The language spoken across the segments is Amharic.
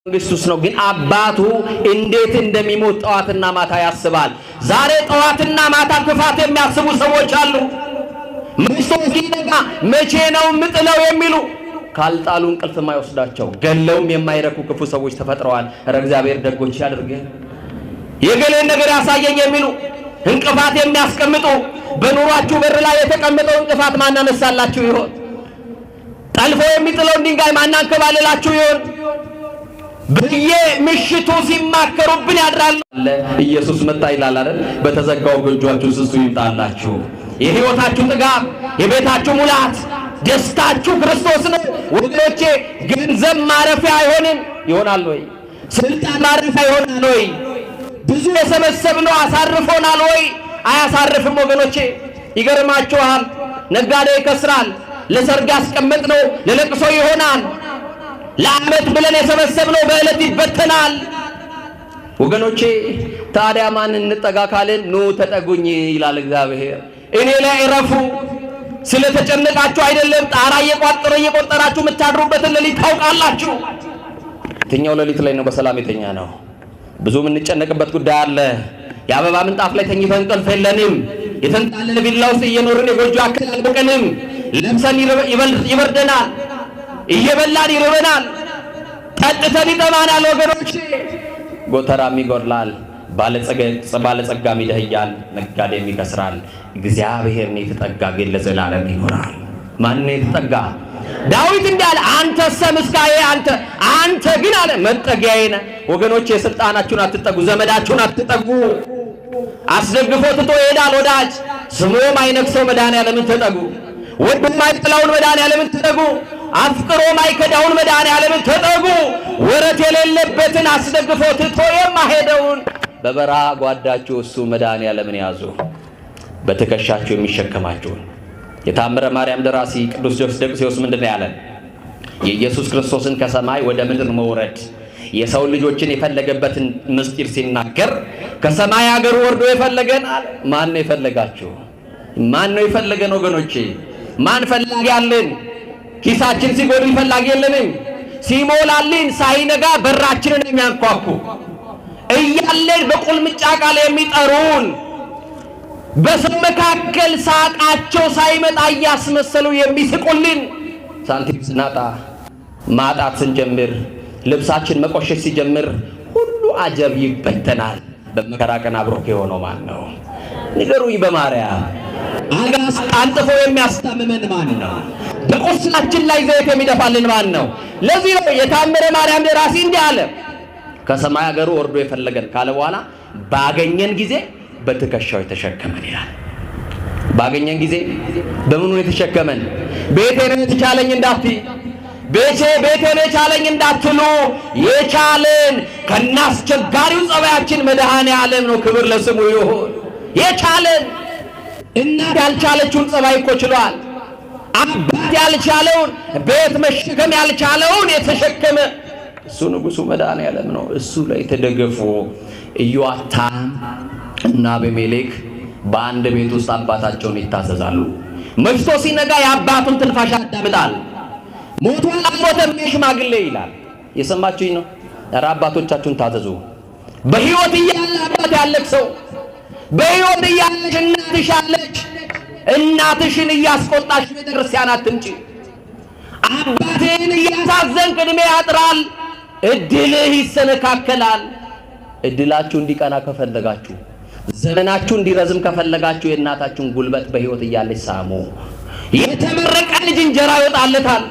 ክርስቶስ ነው። ግን አባቱ እንዴት እንደሚሞት ጠዋትና ማታ ያስባል። ዛሬ ጠዋትና ማታ ክፋት የሚያስቡ ሰዎች አሉ። ምሽቶ ሲነጋ መቼ ነው ምጥለው የሚሉ ካልጣሉ እንቅልፍ የማይወስዳቸው ገለውም የማይረኩ ክፉ ሰዎች ተፈጥረዋል። እግዚአብሔር ደጎች ያድርገን። የገሌን ነገር ያሳየኝ የሚሉ እንቅፋት የሚያስቀምጡ በኑሯችሁ በር ላይ የተቀመጠው እንቅፋት ማን አነሳላችሁ ይሆን? ጠልፎ የሚጥለውን ድንጋይ ማን አንከባለላችሁ ይሆን? በየምሽቱ ሲማከሩብን ያድራሉ። ኢየሱስ መጣ ይላል አይደል? በተዘጋው ጎጆአችሁ እሱ ይምጣላችሁ። የሕይወታችሁ ጥጋብ፣ የቤታችሁ ሙላት፣ ደስታችሁ ክርስቶስ ነው። ወገኖቼ ገንዘብ ማረፊያ አይሆንም ይሆናል ወይ? ስልጣን ማረፊያ ይሆናል ወይ? ብዙ የሰበሰብነው አሳርፎናል ወይ? አያሳርፍም ወገኖቼ። ይገርማችኋል፣ ነጋዴ ይከስራል። ለሰርግ ያስቀመጥነው ለለቅሶ ይሆናል። ለዓመት ብለን የሰበሰብነው በዕለት ይበተናል። ወገኖቼ ታዲያ ማን እንጠጋ ካልን ኑ ተጠጉኝ ይላል እግዚአብሔር። እኔ ላይ እረፉ። ስለተጨነቃችሁ አይደለም። ጣራ እየቆጠራችሁ የምታድሩበትን ሌሊት ታውቃላችሁ። የትኛው ሌሊት ላይ ነው በሰላም የተኛ ነው? ብዙ የምንጨነቅበት ጉዳይ አለ። የአበባ ምንጣፍ ላይ ተኝተን እንቅልፍ የለንም። የተንጣለለ ቪላ ውስጥ እየኖርን የጎጆ አክል አልበቀንም። ለብሰን ይበርደናል፣ እየበላን ይርበናል፣ ጠጥተን ይጠማናል። ወገኖች ጎተራም ይጎድላል፣ ባለጸጋም ይደህያል፣ ነጋዴም ይከስራል። እግዚአብሔርን የተጠጋ ግን ለዘላለም ይኖራል። ማን ነው የተጠጋ? ዳዊት እንዳለ አንተ ሰምስካዬ አንተ ግን አለ መጠጊያዬ ነህ። ወገኖች የስልጣናችሁን አትጠጉ፣ ዘመዳችሁን አትጠጉ። አስደግፎ ትቶ ይሄዳል ወዳጅ። ስሙ ማይነክሰው መድኃኔዓለምን ተጠጉ። ወዶ ማይጥላውን መድኃኔዓለምን ተጠጉ። አፍቅሮ ማይከዳውን መድኃኔዓለምን ተጠጉ። ወረት የሌለበትን አስደግፎ ትቶ የማይሄደውን በበረሃ ጓዳችሁ እሱ መድኃኔዓለምን ያዙ። በትከሻችሁ የሚሸከማችሁን። የታምረ ማርያም ደራሲ ቅዱስ ዲዮስቆሮስ ምንድን ነው ያለን? የኢየሱስ ክርስቶስን ከሰማይ ወደ ምድር መውረድ የሰው ልጆችን የፈለገበትን ምስጢር ሲናገር ከሰማይ ሀገር ወርዶ የፈለገን አለ። ማን ነው የፈለጋችሁ? ማን ነው የፈለገን? ወገኖቼ ማን ፈላጊ አለን? ኪሳችን ሲጎድል ፈላጊ የለንም። ሲሞላልን ሳይነጋ በራችንን የሚያንኳኩ እያለን በቁልምጫ ቃል የሚጠሩን በሰው መካከል ሳቃቸው ሳይመጣ እያስመሰሉ የሚስቁልን ሳንቲም ስናጣ ማጣት ስንጀምር ልብሳችን መቆሸሽ ሲጀምር ሁሉ አጀብ ይበተናል። በመከራ ቀን አብሮክ የሆነው ማን ነው? ንገሩኝ በማርያም። አጋስ አንጥፎ የሚያስታምመን ማን ነው? በቁስላችን ላይ ዘይት የሚደፋልን ማን ነው? ለዚህ ነው የታምረ ማርያም ደራሲ እንዲህ አለ። ከሰማይ ሀገሩ ወርዶ የፈለገን ካለ በኋላ ባገኘን ጊዜ በትከሻው የተሸከመን ይላል። ባገኘን ጊዜ በምኑ የተሸከመን? ቤቴ ነው የተቻለኝ እንዳትይ፣ ቤቴ ነው የቻለኝ እንዳትሉ፣ የቻለን ከናስቸጋሪው ጸባያችን መድኃኔዓለም ነው። ክብር ለስሙ ይሁን። የቻለን እናት ያልቻለችውን ጸባይ እኮ ችሏል። አባት ያልቻለውን ቤት መሸከም ያልቻለውን የተሸከመ እሱ ንጉሡ መድኃኔዓለም ነው። እሱ ላይ ተደገፉ። ኢዮአታም እና አቤሜሌክ በአንድ ቤት ውስጥ አባታቸውን ይታዘዛሉ። መሽቶ ሲነጋ የአባቱን ትንፋሽ ያዳምጣል። ሞቷል አልሞተም ሽማግሌ ይላል። የሰማችሁኝ ነው? ኧረ አባቶቻችሁን ታዘዙ። በሕይወት እያለ አባት ያለች ሰው፣ በሕይወት እያለች እናትሽ አለች። እናትሽን እያስቆጣሽ ቤተክርስቲያን አትምጪ። አባትህን እያሳዘንክ ዕድሜ ያጥራል፣ እድልህ ይሰነካከላል። እድላችሁ እንዲቀና ከፈለጋችሁ፣ ዘመናችሁ እንዲረዝም ከፈለጋችሁ የእናታችሁን ጉልበት በሕይወት እያለች ሳሙ። የተመረቀ ልጅ እንጀራ ይወጣለታል።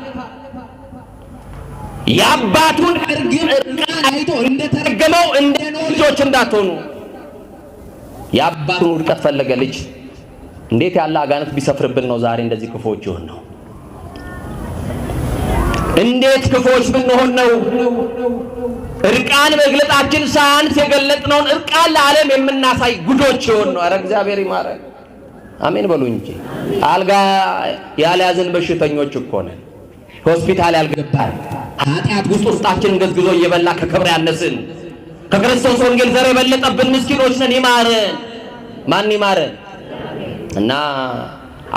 የአባቱን እርቃን አይቶ እንደተረገመው እንደ ኖህ ልጆች እንዳትሆኑ። የአባቱን ውድቀት ፈለገ ልጅ። እንዴት ያለ አጋንንት ቢሰፍርብን ነው ዛሬ እንደዚህ ክፉዎች ይሆን ነው? እንዴት ክፉዎች ብንሆን ነው? እርቃን መግለጣችን ሳያንስ የገለጥነውን እርቃን ለዓለም የምናሳይ ጉዶች ይሆን ነው? ኧረ እግዚአብሔር ይማረን። አሜን በሉ እንጂ። አልጋ ያልያዝን በሽተኞች እኮ ነን። ሆስፒታል ያልገባን ኃጢአት ውስጣችንን ገዝግዞ እየበላ ከክብር ያነስን ከክርስቶስ ወንጌል ዘር የበለጠብን ምስኪኖች ነን። ይማረን። ማን ይማረን? እና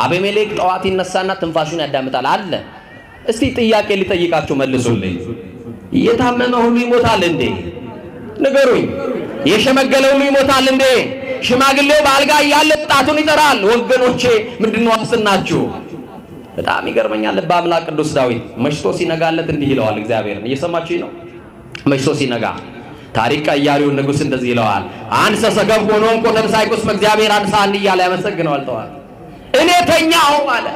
አቤሜሌክ ጠዋት ይነሳና ትንፋሹን ያዳምጣል አለ። እስቲ ጥያቄ ሊጠይቃችሁ መልሱልኝ። የታመመ ሁሉ ይሞታል እንዴ? ንገሩኝ። የሸመገለ ሁሉ ይሞታል እንዴ? ሽማግሌው በአልጋ እያለ ጣቱን ይጠራል። ወገኖቼ ምንድነው ዋስትናችሁ? በጣም ይገርመኛል። ልበ አምላክ ቅዱስ ዳዊት መሽቶ ሲነጋለት እንዲህ ይለዋል እግዚአብሔርን። እየሰማችሁኝ ነው? መሽቶ ሲነጋ ታሪክ ቀያሪውን ንጉሥ እንደዚህ ይለዋል። አንሰ ሰገብ ሆኖ እንቆ ተንሳይኩስ እግዚአብሔር አንሳኒ እያለ ያመሰግነዋል። ተዋል እኔ ተኛው አለ፣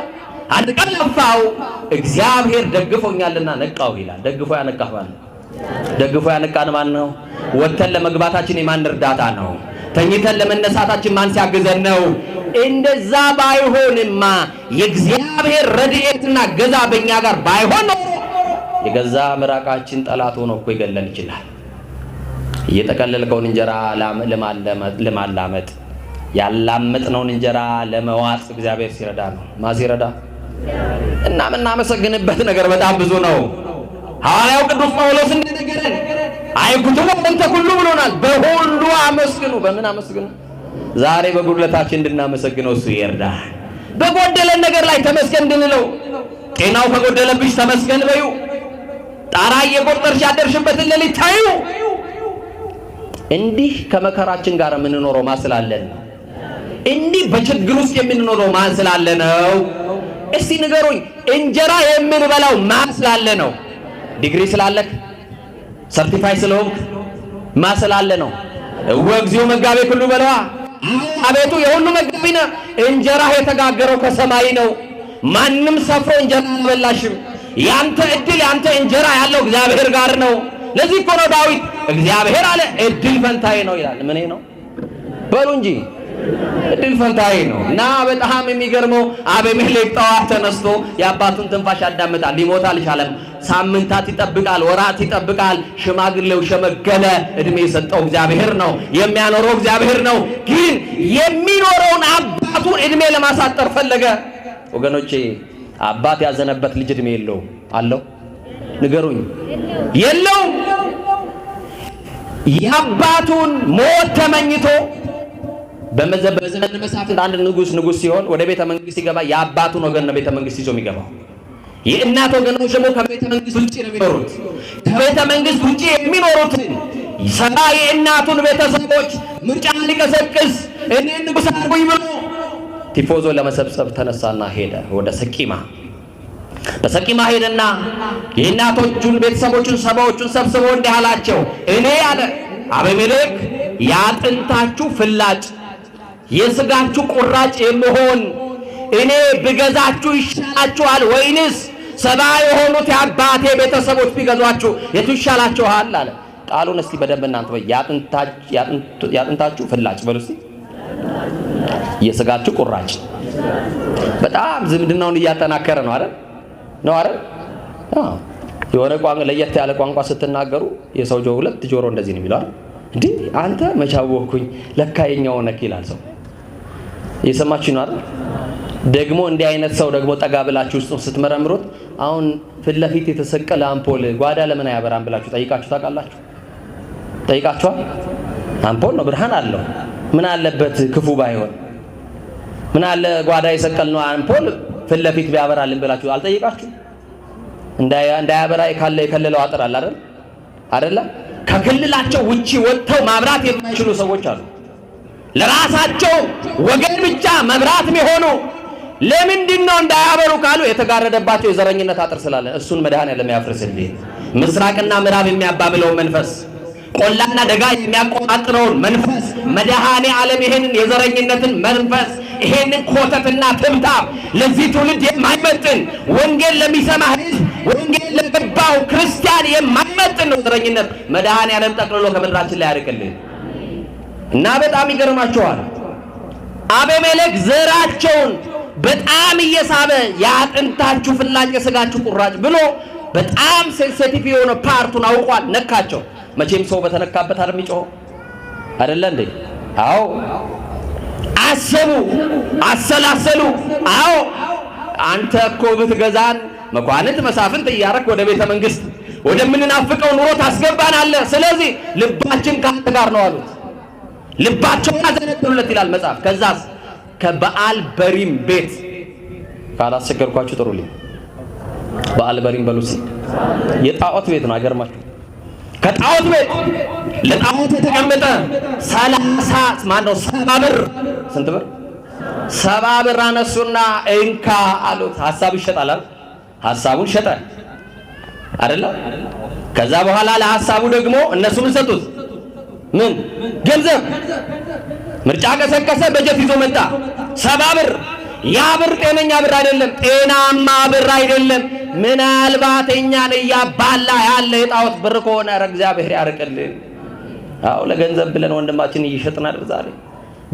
አንቀላፋው፣ እግዚአብሔር ደግፎኛልና ነቃው ይላል። ደግፎ ያነቃህ ማለት ደግፎ ያነቃን ማን ነው? ወጥተን ለመግባታችን የማን እርዳታ ነው? ተኝተን ለመነሳታችን ማን ሲያግዘን ነው? እንደዛ ባይሆንማ የእግዚአብሔር ረድኤትና ገዛ በእኛ ጋር ባይሆን ነው የገዛ ምራቃችን ጠላት ሆኖ እኮ ይገለን ይችላል። እየጠቀለልከውን እንጀራ ለማላመጥ ያላመጥነውን እንጀራ ለመዋጥ እግዚአብሔር ሲረዳ ነው። ማን ሲረዳ? እና የምናመሰግንበት ነገር በጣም ብዙ ነው። ሐዋርያው ቅዱስ ጳውሎስ እንደነገረን አይኩቱሙ እንተ ኩሉ ብሎናል። በሁሉ አመስግኑ። በምን አመስግኑ? ዛሬ በጉድለታችን እንድናመሰግነው እሱ ይርዳል። በጎደለን ነገር ላይ ተመስገን እንድንለው። ጤናው ከጎደለብሽ ተመስገን በዩ። ጣራ እየቆጠርሽ ያደርሽበትን ሌሊት ታዩ። እንዲህ ከመከራችን ጋር የምንኖረው ማን ስላለን? እንዲህ በችግር ውስጥ የምንኖረው ማን ስላለ ነው? እስቲ ንገሩኝ። እንጀራ የምንበላው ማን ስላለ ነው? ዲግሪ ስላለክ ሰርቲፋይ ስለሆንክ ማን ስላለ ነው? ወግዚው መጋቤ ሁሉ በለዋ። አቤቱ የሁሉ መጋቢ ነህ። እንጀራ የተጋገረው ከሰማይ ነው። ማንም ሰፍሮ እንጀራ አልበላሽም። ያንተ እድል ያንተ እንጀራ ያለው እግዚአብሔር ጋር ነው። ለዚህ እኮ ነው ዳዊት እግዚአብሔር አለ እድል ፈንታዬ ነው ይላል። ምን ነው በሉ እንጂ እድል ፈንታዬ ነው። እና በጣም የሚገርመው አቤሜሌክ ጠዋት ተነስቶ የአባቱን ትንፋሽ ያዳምጣል። ሊሞት አልቻለም። ሳምንታት ይጠብቃል፣ ወራት ይጠብቃል። ሽማግሌው ሸመገለ። እድሜ የሰጠው እግዚአብሔር ነው፣ የሚያኖረው እግዚአብሔር ነው። ግን የሚኖረውን አባቱን እድሜ ለማሳጠር ፈለገ። ወገኖቼ አባት ያዘነበት ልጅ እድሜ የለው አለው? ንገሩኝ። የለው። የአባቱን ሞት ተመኝቶ በዘመነ መሳፍንት አንድ ንጉስ ሲሆን ወደ ቤተ መንግስት ሲገባ የአባቱን ወገን ነው ቤተ መንግስት ይዞ የሚገባው። የእናት ወገኖች ደግሞ ከቤተ መንግስት ውጪ ነው የሚኖሩት። ከቤተ መንግስት ውጪ የሚኖሩትን ሰባ የእናቱን ቤተሰቦች ምርጫ ሊቀሰቅስ እኔ ንጉስ አድርጉኝ ብሎ ቲፎዞ ለመሰብሰብ ተነሳና ሄደ ወደ ሰቂማ። በሰቂማ ሄደና የእናቶቹን ቤተሰቦቹን ሰባዎቹን ሰብስቦ እንዲህ አላቸው። እኔ አለ አቤሜሌክ ያጥንታችሁ ፍላጭ የስጋችሁ ቁራጭ የምሆን እኔ ብገዛችሁ ይሻላችኋል ወይንስ ሰባ የሆኑት የአባቴ ቤተሰቦች ቢገዟችሁ የቱ ይሻላችኋል አለ። ቃሉን እስቲ በደንብ እናንተ ያጥንታችሁ ፍላጭ በሉ እስቲ። የስጋችሁ ቁራጭ በጣም ዝምድናውን እያጠናከረ ነው አይደል? ነው አይደል? የሆነ ቋንቋ ለየት ያለ ቋንቋ ስትናገሩ የሰው ጆሮ ሁለት ጆሮ እንደዚህ ነው የሚለው። እንዴ አንተ መቻወኩኝ ለካ የኛው ነክ ይላል ሰው። እየሰማችሁ ነው አይደል? ደግሞ እንዲህ አይነት ሰው ደግሞ ጠጋ ብላችሁ ውስጥ ስትመረምሩት አሁን ፊት ለፊት የተሰቀለ አምፖል ጓዳ ለምን አያበራም ብላችሁ ጠይቃችሁ ታውቃላችሁ? ጠይቃችኋል? አምፖል ነው፣ ብርሃን አለው። ምን አለበት ክፉ ባይሆን? ምን አለ ጓዳ የሰቀልነው አምፖል ፊት ለፊት ቢያበራልን ብላችሁ አልጠይቃችሁ? እንዳያበራ ካለ የከለለው አጥር አለ አይደል? አይደለ? ከክልላቸው ውጪ ወጥተው ማብራት የማይችሉ ሰዎች አሉ። ለራሳቸው ወገን ብቻ መብራት የሚሆኑ ለምንድን ነው እንዳያበሩ ካሉ የተጋረደባቸው የዘረኝነት አጥር ስላለ እሱን መድኃኔዓለም ያፍርስልኝ። ምስራቅና ምዕራብ የሚያባብለው መንፈስ፣ ቆላና ደጋ የሚያቆጣጥረውን መንፈስ መድኃኔዓለም ይሄንን የዘረኝነትን መንፈስ ይሄንን ኮተትና ትምታም ለዚህ ትውልድ የማይመጥን ወንጌል ለሚሰማ ሕዝብ ወንጌል ለገባው ክርስቲያን የማይመጥን ነው ዘረኝነት። መድኃኔዓለም ጠቅልሎ ከምድራችን ላይ ያርቅልን። እና በጣም ይገርማቸዋል። አቤሜሌክ ዘራቸውን በጣም እየሳበ ያጥንታችሁ ፍላጭ የስጋችሁ ቁራጭ ብሎ በጣም ሴንሲቲቭ የሆነ ፓርቱን አውቋል። ነካቸው። መቼም ሰው በተነካበት አይደል የሚጮኸው? አይደለ እንዴ? አዎ። አሰቡ፣ አሰላሰሉ። አዎ አንተ እኮ ብትገዛን መኳንንት መሳፍንት እያረክ ወደ ቤተ መንግስት ወደምንናፍቀው ኑሮ ታስገባናለህ። ስለዚህ ልባችን ካንተ ጋር ነው አሉት። ልባቸውን አዘነበሉለት ይላል መጽሐፍ። ከዛስ ከበዓል በሪም ቤት ካላስቸገርኳችሁ ጥሩልኝ። በዓል በሪም በሉሲ የጣዖት ቤት ነው። አይገርማችሁ? ከጣዖት ቤት ለጣዖት የተቀመጠ 70 ብር ስንት ብር? 70 ብር አነሱና እንካ አሉት። ሐሳቡ ይሸጣል አይደል? ሐሳቡን ሸጠ አይደለ? ከዛ በኋላ ለሐሳቡ ደግሞ እነሱ ምን ሰጡት? ምን ገንዘብ። ምርጫ ቀሰቀሰ፣ በጀት ይዞ መጣ። 70 ብር። ያ ብር ጤነኛ ብር አይደለም፣ ጤናማ ብር አይደለም። ምናልባት እኛን እያባላ ያለ የጣዖት ብር ከሆነ ኧረ እግዚአብሔር ያርቅልን። አዎ ለገንዘብ ብለን ወንድማችን እየሸጥን አይደል? ዛሬ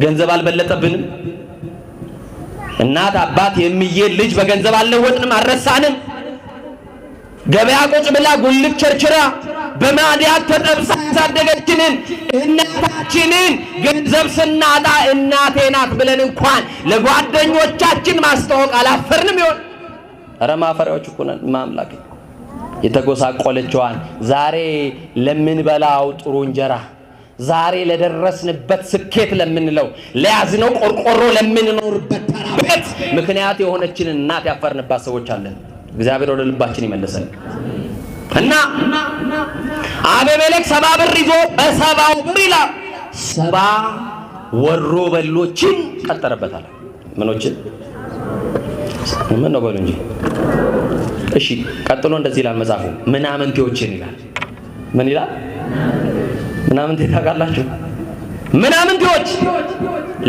ገንዘብ አልበለጠብንም? እናት አባት የሚዬ ልጅ በገንዘብ አልለወጥንም፣ አልረሳንም። ገበያ ቁጭ ብላ ጉልት ቸርችራ በማዲያት ተጠብሳ ያሳደገችንን እናታችንን ገንዘብ ስናጣ እናቴ ናት ብለን እንኳን ለጓደኞቻችን ማስተዋወቅ አላፈርንም ይሆን? ኧረ ማፈሪያዎች እኮ ነን። ማምላክ የተጎሳቆለችዋን ዛሬ ለምንበላው ጥሩ እንጀራ፣ ዛሬ ለደረስንበት ስኬት ለምንለው ለያዝነው ቆርቆሮ ለምንኖርበት ተራ ቤት ምክንያት የሆነችንን እናት ያፈርንባት ሰዎች አለን። እግዚአብሔር ወደ ልባችን ይመለሰን እና አቤሜሌክ 70 ብር ይዞ በ70 ብር ይላል 70 ወሮ በሎችን ቀጠረበታል። ምኖችን ምን ነው በሉ እንጂ እሺ። ቀጥሎ እንደዚህ ይላል መጽሐፉ፣ ምናምንቴዎችን ይላል። ምን ይላል? ምናምንቴ ታውቃላችሁ? ምናምንቴዎች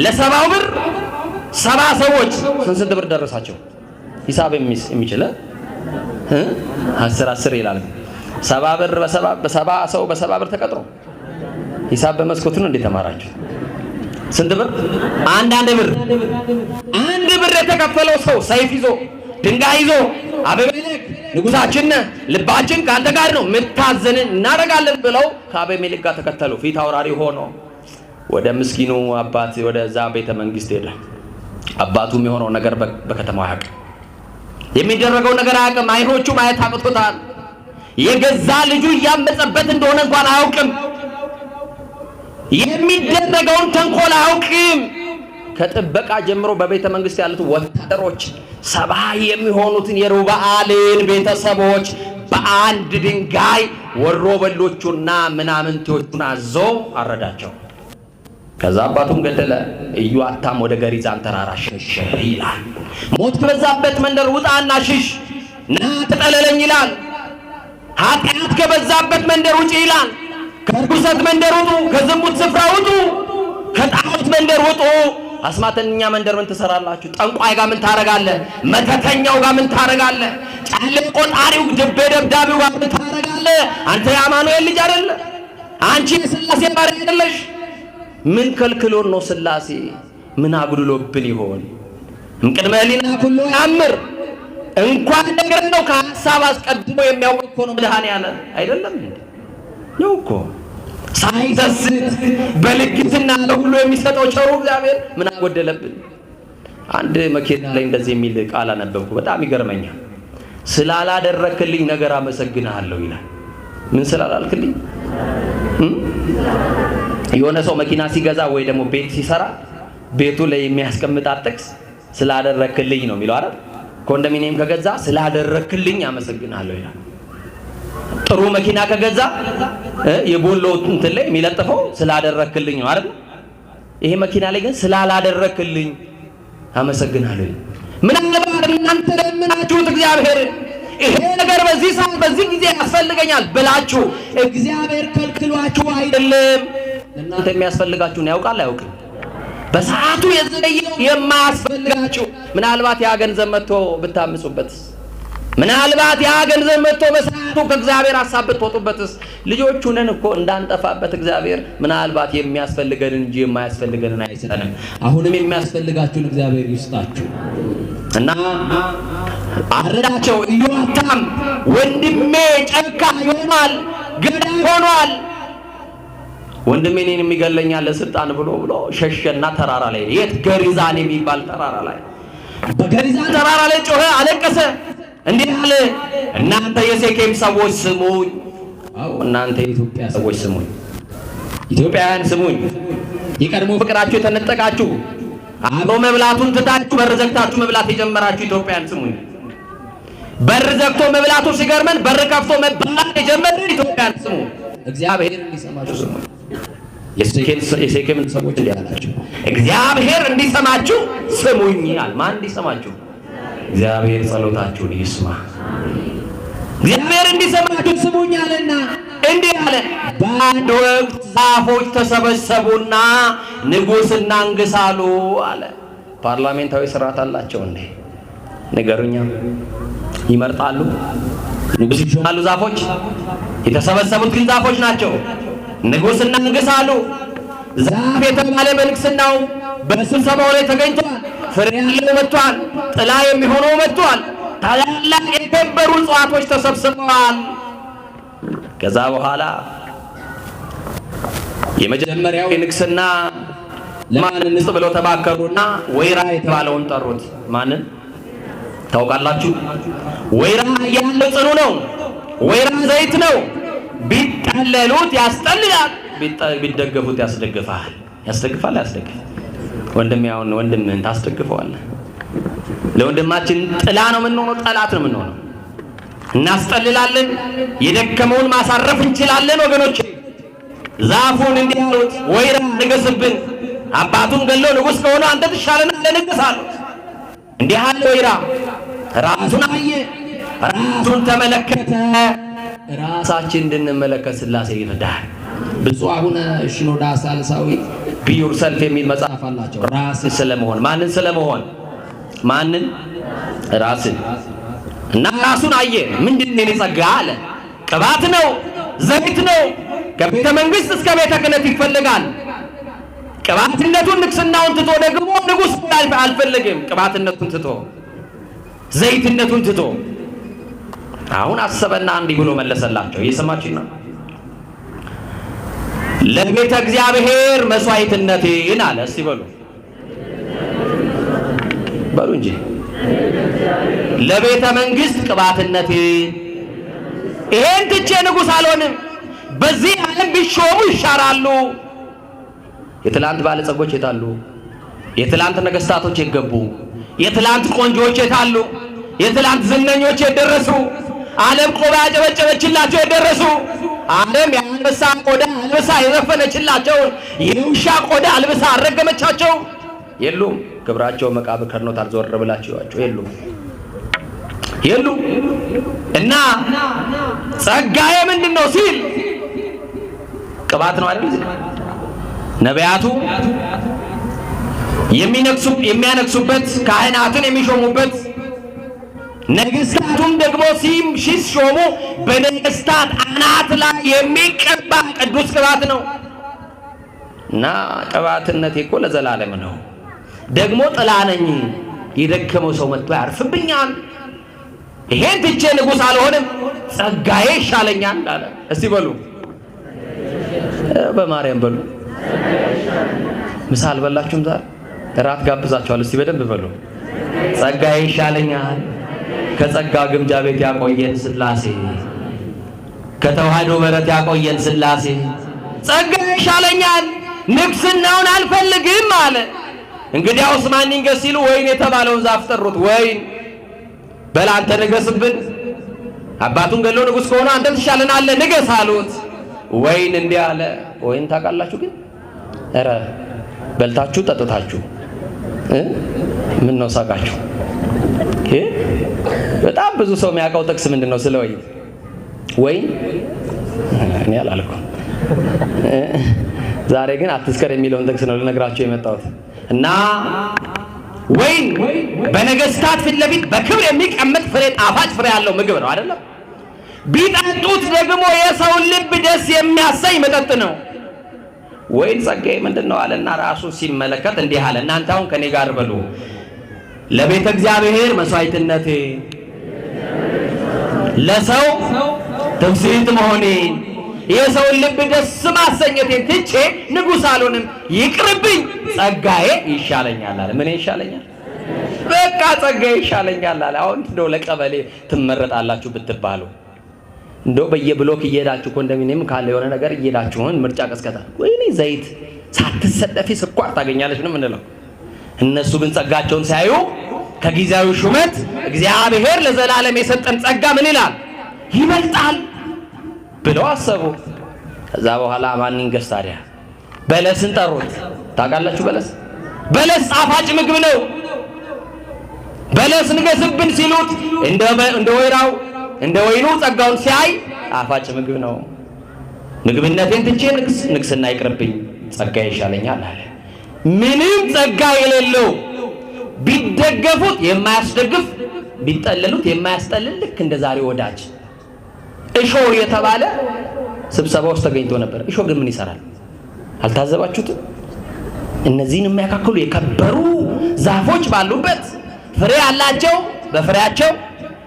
ለ70 ብር 70 ሰዎች ስንት ብር ደረሳቸው? ሂሳብ የሚችል 10 ይላል። 70 ብር በ70 ሰው በ70 ብር ተቀጥሮ ሂሳብ በመስኮት ነው እንዴ ተማራችሁ? ስንት ብር? አንድ ብር። አንድ ብር የተከፈለው ሰው ሰይፍ ይዞ ድንጋይ ይዞ አቤሜሌክ ንጉሳችን ልባችን ካንተ ጋር ነው ምታዘንን እናደርጋለን ብለው ከአቤሜሌክ ጋር ተከተሉ። ፊት አውራሪ ሆኖ ወደ ምስኪኑ አባት ወደዛ ቤተ መንግስት ሄደ። አባቱም የሆነው ነገር በከተማው አያውቅም። የሚደረገው ነገር አያውቅም። አይኖቹ ማየት አቅቶታል። የገዛ ልጁ እያመጸበት እንደሆነ እንኳን አያውቅም። የሚደረገውን ተንኮል አያውቅም። ከጥበቃ ጀምሮ በቤተ መንግስት ያሉት ወታደሮች 70 የሚሆኑትን የሩበአልን ቤተሰቦች በአንድ ድንጋይ ወሮ በሎቹና ምናምንቴዎቹን አዞ አረዳቸው። ከዛ አባቱን ገደለ። ኢዮአታም ወደ ገሪዛን ተራራ ሸሸ ይላል። ሞት በዛበት መንደር ውጣና ሽሽ፣ ና ተጠለለኝ ይላል። ኃጢአት ከበዛበት መንደር ውጪ ይላል። ከርኩሰት መንደር ውጡ፣ ከዝሙት ስፍራ ውጡ፣ ከጣዖት መንደር ውጡ። አስማተኛ መንደር ምን ትሰራላችሁ? ጠንቋይ ጋር ምን ታረጋለህ? መተተኛው ጋር ምን ታረጋለህ? ጫሌ ቆጣሪው ድቤ ደብዳቢው ጋር ምን ታረጋለህ? አንተ የአማኑኤል ልጅ አይደለ? አንቺ የሥላሴ ባሪያ አይደለሽ? ምን ከልክሎን ነው? ሥላሴ ምን አጉድሎብን ይሆን? እምቅድመ ሕሊና ኩሉ ያምር። እንኳን ነገር ነው ከሐሳብ አስቀድሞ የሚያውቅ እኮ ነው መድኃኔዓለም አይደለም እንዴ? ነው እኮ ሳይሰስት በልግስና ለሁሉ የሚሰጠው ቸሩ እግዚአብሔር ምን አጎደለብን? አንድ መኪና ላይ እንደዚህ የሚል ቃል አነበብኩ። በጣም ይገርመኛል። ስላላደረክልኝ ነገር አመሰግንሃለሁ ይላል። ምን ስላላልክልኝ? የሆነ ሰው መኪና ሲገዛ ወይ ደግሞ ቤት ሲሰራ ቤቱ ላይ የሚያስቀምጣት ጥቅስ ስላደረክልኝ ነው የሚለው አይደል? ኮንዶሚኒየም ከገዛ ስላደረክልኝ አመሰግንሃለሁ ይላል። ጥሩ መኪና ከገዛ የቦሎ እንትን ላይ የሚለጥፈው ስላደረክልኝ ነው አይደል? ይሄ መኪና ላይ ግን ስላላደረክልኝ አመሰግናለሁ። ምናልባት እናንተ ለምናችሁት እግዚአብሔር ይሄ ነገር በዚህ ሰዓት በዚህ ጊዜ ያስፈልገኛል ብላችሁ እግዚአብሔር ከልክሏችሁ አይደለም። እናንተ የሚያስፈልጋችሁን ያውቃል አያውቅም? በሰዓቱ የዘገየው የማያስፈልጋችሁ ምናልባት ያ ገንዘብ መጥቶ ብታምጹበትስ? ምናልባት ያ ገንዘብ መጥቶ በሰዓቱ ከእግዚአብሔር ሐሳብ ብትወጡበትስ? ልጆቹ ነን እኮ እንዳንጠፋበት እግዚአብሔር ምናልባት የሚያስፈልገንን እንጂ የማያስፈልገንን አይሰጠንም። አሁንም የሚያስፈልጋችሁን እግዚአብሔር ይስጣችሁ እና አረዳቸው። ኢዮአታም ወንድሜ ጨካኝ ሆኗል፣ ገዳይ ሆኗል፣ ወንድሜ እኔን የሚገለኛል ለስልጣን ብሎ ሸሸና ተራራ ላይ የት ገሪዛን የሚባል ተራራ ላይ በገሪዛን ተራራ ላይ ጮኸ፣ አለቀሰ። እንዲህ አለ፣ እናንተ የሴኬም ሰዎች ስሙኝ። አዎ እናንተ የኢትዮጵያ ሰዎች ስሙኝ፣ ኢትዮጵያውያን ስሙኝ። የቀድሞ ፍቅራችሁ የተነጠቃችሁ አብሮ መብላቱን ትታችሁ በር ዘግታችሁ መብላት የጀመራችሁ ኢትዮጵያውያን ስሙኝ። በር ዘግቶ መብላቱ ሲገርመን በር ከፍቶ መብላት የጀመርን ኢትዮጵያውያን ስሙ። እግዚአብሔር እንዲሰማችሁ ስሙኝ። የሴኬምን ሰዎች እንዲህ አላቸው፣ እግዚአብሔር እንዲሰማችሁ ስሙኝ አለ። ማን እንዲሰማችሁ? እግዚአብሔር ጸሎታችሁን ይስማ። እግዚአብሔር እንዲሰማችሁ ስሙኝ አለና እንዲህ አለ፣ በአንድ ወቅት ዛፎች ተሰበሰቡና ንጉሥ እናንግሥ አሉ አለ። ፓርላሜንታዊ ስርዓት አላቸው እንዴ? ንገሩኛ። ይመርጣሉ፣ ንጉሥ ይሾማሉ። ዛፎች የተሰበሰቡት ግን ዛፎች ናቸው። ንጉሥ እናንግሥ አሉ። ዛፍ የተባለ በንግሥናው በስብሰባው ላይ ተገኝቷል። ፍሬ ያለው መጥቷል። ጥላ የሚሆነው መጥቷል። ታላላቅ የከበሩ እጽዋቶች ተሰብስበዋል። ከዛ በኋላ የመጀመሪያው የንግሥና ለማን እንስጥ ብለው ተባከሩና ወይራ የተባለውን ጠሩት። ማንን ታውቃላችሁ? ወይራ ያለው ጽኑ ነው። ወይራ ዘይት ነው። ቢጠለሉት ያስጠልላል፣ ቢደገፉት ያስደግፋል። ያስደግፋል፣ ያስደግፋል። ወንድም ያውን ወንድምህን ታስደግፈዋለህ። ለወንድማችን ጥላ ነው የምንሆነው፣ ጠላት ነው የምንሆነው። እናስጠልላለን፣ የደከመውን ማሳረፍ እንችላለን። ወገኖች ዛፉን እንዲህ አሉት፣ ወይራ ንገስብን፣ አባቱን ገሎ ንጉሥ ከሆነ አንተ ትሻለናለህ፣ ንገስ አሉት። እንዲህ አለ ወይራ ራሱን አየ፣ ራሱን ተመለከተ። ራሳችን እንድንመለከት ሥላሴ ይረዳል። ብፁዕ አቡነ ሽኖዳ ሳልሳዊ ቢዩር ሰልፍ የሚል መጽሐፍ አላቸው። ራስን ስለመሆን ማንን ስለመሆን ማንን ራስን እና ራሱን አየ። ምንድን ነው ጸጋ አለ? ቅባት ነው፣ ዘይት ነው። ከቤተ መንግሥት እስከ ቤተ ክህነት ይፈልጋል። ቅባትነቱን ንግሥናውን ትቶ ደግሞ ንጉሥ አልፈልግም። ቅባትነቱን ትቶ ዘይትነቱን ትቶ አሁን አሰበና እንዲህ ብሎ መለሰላቸው። እየሰማችኝ ነው? ለቤተ እግዚአብሔር መስዋዕትነቴን አለ። እስቲ በሉ በሉ እንጂ ለቤተ መንግሥት ቅባትነቴን፣ ይሄን ትቼ ንጉሥ አልሆንም። በዚህ ዓለም ቢሾሙ ይሻራሉ። የትላንት ባለጸጎች የታሉ? የትላንት ነገሥታቶች የገቡ? የትላንት ቆንጆዎች የታሉ? የትላንት ዝነኞች የደረሱ? ዓለም ቆዳ ያጨበጨበችላቸው የደረሱ? ዓለም የአንበሳ ቆዳ አልብሳ የዘፈነችላቸውን የውሻ ቆዳ አልብሳ አረገመቻቸው? የሉም። ክብራቸው መቃብር ከርኖታል። ዞር ብላችሁ ያቸው የሉም፣ የሉም። እና ጸጋዬ ምንድነው ሲል ቅባት ነው አይደል? ነቢያቱ የሚያነግሱበት፣ ካህናትን የሚሾሙበት፣ ነገሥታቱም ደግሞ ሲሾሙ በነገሥታት አናት ላይ የሚቀባ ቅዱስ ቅባት ነው። እና ቅባትነቴ እኮ ለዘላለም ነው። ደግሞ ጥላ ነኝ። የደከመው ሰው መጥቶ ያርፍብኛል። ይሄን ትቼ ንጉሥ አልሆንም፣ ጸጋዬ ይሻለኛል አለ። እስቲ በሉ በማርያም በሉ። ምሳ አልበላችሁም? ዛሬ እራት ጋብዛችኋል። እስቲ በደንብ በሉ። ጸጋዬ ይሻለኛል። ከጸጋ ግምጃ ቤት ያቆየን ሥላሴ፣ ከተዋህዶ በረት ያቆየን ሥላሴ። ጸጋዬ ይሻለኛል፣ ንግሥናውን አልፈልግም አለ። እንግዲያውስ ማን ይንገስ ሲሉ ወይን የተባለውን ዛፍ ጠሩት። ወይን በል አንተ ንገስብን፣ አባቱን ገሎ ንጉሥ ከሆነ አንተ ትሻለናለህ፣ ንገስ አሉት። ወይን እንዲህ አለ። ወይን ታውቃላችሁ ግን? ኧረ በልታችሁ ጠጥታችሁ ምን ነው ሳቃችሁ? በጣም ብዙ ሰው የሚያውቀው ጥቅስ ምንድን ነው ስለ ወይን? ወይን እኔ አላልኩም። ዛሬ ግን አትስከር የሚለውን ጥቅስ ነው ልነግራችሁ የመጣሁት። እና ወይን በነገሥታት ፊት ለፊት በክብር የሚቀመጥ ፍሬ፣ ጣፋጭ ፍሬ ያለው ምግብ ነው አይደለም? ቢጠጡት ደግሞ የሰውን ልብ ደስ የሚያሰኝ መጠጥ ነው። ወይን ጸጋዬ ምንድን ነው አለና ራሱ ሲመለከት እንዲህ አለ። እናንተ አሁን ከኔ ጋር በሉ፣ ለቤተ እግዚአብሔር መስዋዕትነቴ፣ ለሰው ትምስሕት መሆኔን፣ የሰውን ልብ ደስ ማሰኘቴን ትቼ ንጉሥ አልሆንም፣ ይቅርብኝ፣ ጸጋዬ ይሻለኛል አለ። ምን ይሻለኛል? በቃ ጸጋዬ ይሻለኛል አለ። አሁን እንደው ለቀበሌ ትመረጣላችሁ ብትባሉ፣ እንደው በየብሎክ እየሄዳችሁ ኮንዶሚኒየም ካለ የሆነ ነገር እየሄዳችሁን ምርጫ ቀስቀታ፣ ወይኔ ዘይት ሳትሰጠፊ ስኳር ታገኛለች ነው የምንለው። እነሱ ግን ጸጋቸውን ሲያዩ ከጊዜያዊ ሹመት እግዚአብሔር ለዘላለም የሰጠን ጸጋ ምን ይላል? ይበልጣል ብለው አሰቡ። ከዛ በኋላ ማን ይንገስ ታዲያ? በለስን ጠሩት። ታውቃላችሁ በለስ ጣፋጭ ምግብ ነው። በለስ ንገስብን ሲሉት እንደ ወይራው እንደ ወይኑ ጸጋውን ሲያይ ጣፋጭ ምግብ ነው። ምግብነቴን ትቼ ንግስና ይቅርብኝ፣ ጸጋ ይሻለኛል አለ። ምንም ጸጋ የሌለው ቢደገፉት የማያስደግፍ ቢጠለሉት የማያስጠልል ልክ እንደ ዛሬ ወዳጅ እሾህ የተባለ ስብሰባ ውስጥ ተገኝቶ ነበር። እሾህ ግን ምን ይሰራል? አልታዘባችሁትም? እነዚህን የሚያካክሉ የከበሩ ዛፎች ባሉበት ፍሬ ያላቸው በፍሬያቸው፣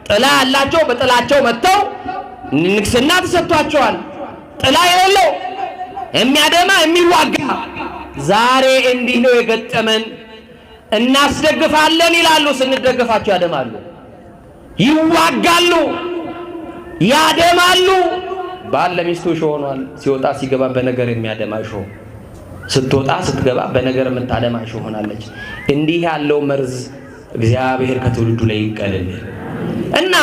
ጥላ ያላቸው በጥላቸው መጥተው ንግስና ተሰጥቷቸዋል። ጥላ የሌለው የሚያደማ የሚዋጋ ዛሬ እንዲህ ነው የገጠመን። እናስደግፋለን ይላሉ፣ ስንደግፋቸው ያደማሉ፣ ይዋጋሉ፣ ያደማሉ። ባል ለሚስቱ እሾህ ሆኗል። ሲወጣ ሲገባ በነገር የሚያደማ እሾህ፣ ስትወጣ ስትገባ በነገር የምታደማ እሾህ ሆናለች። እንዲህ ያለው መርዝ እግዚአብሔር ከትውልዱ ላይ ይቀልልን እና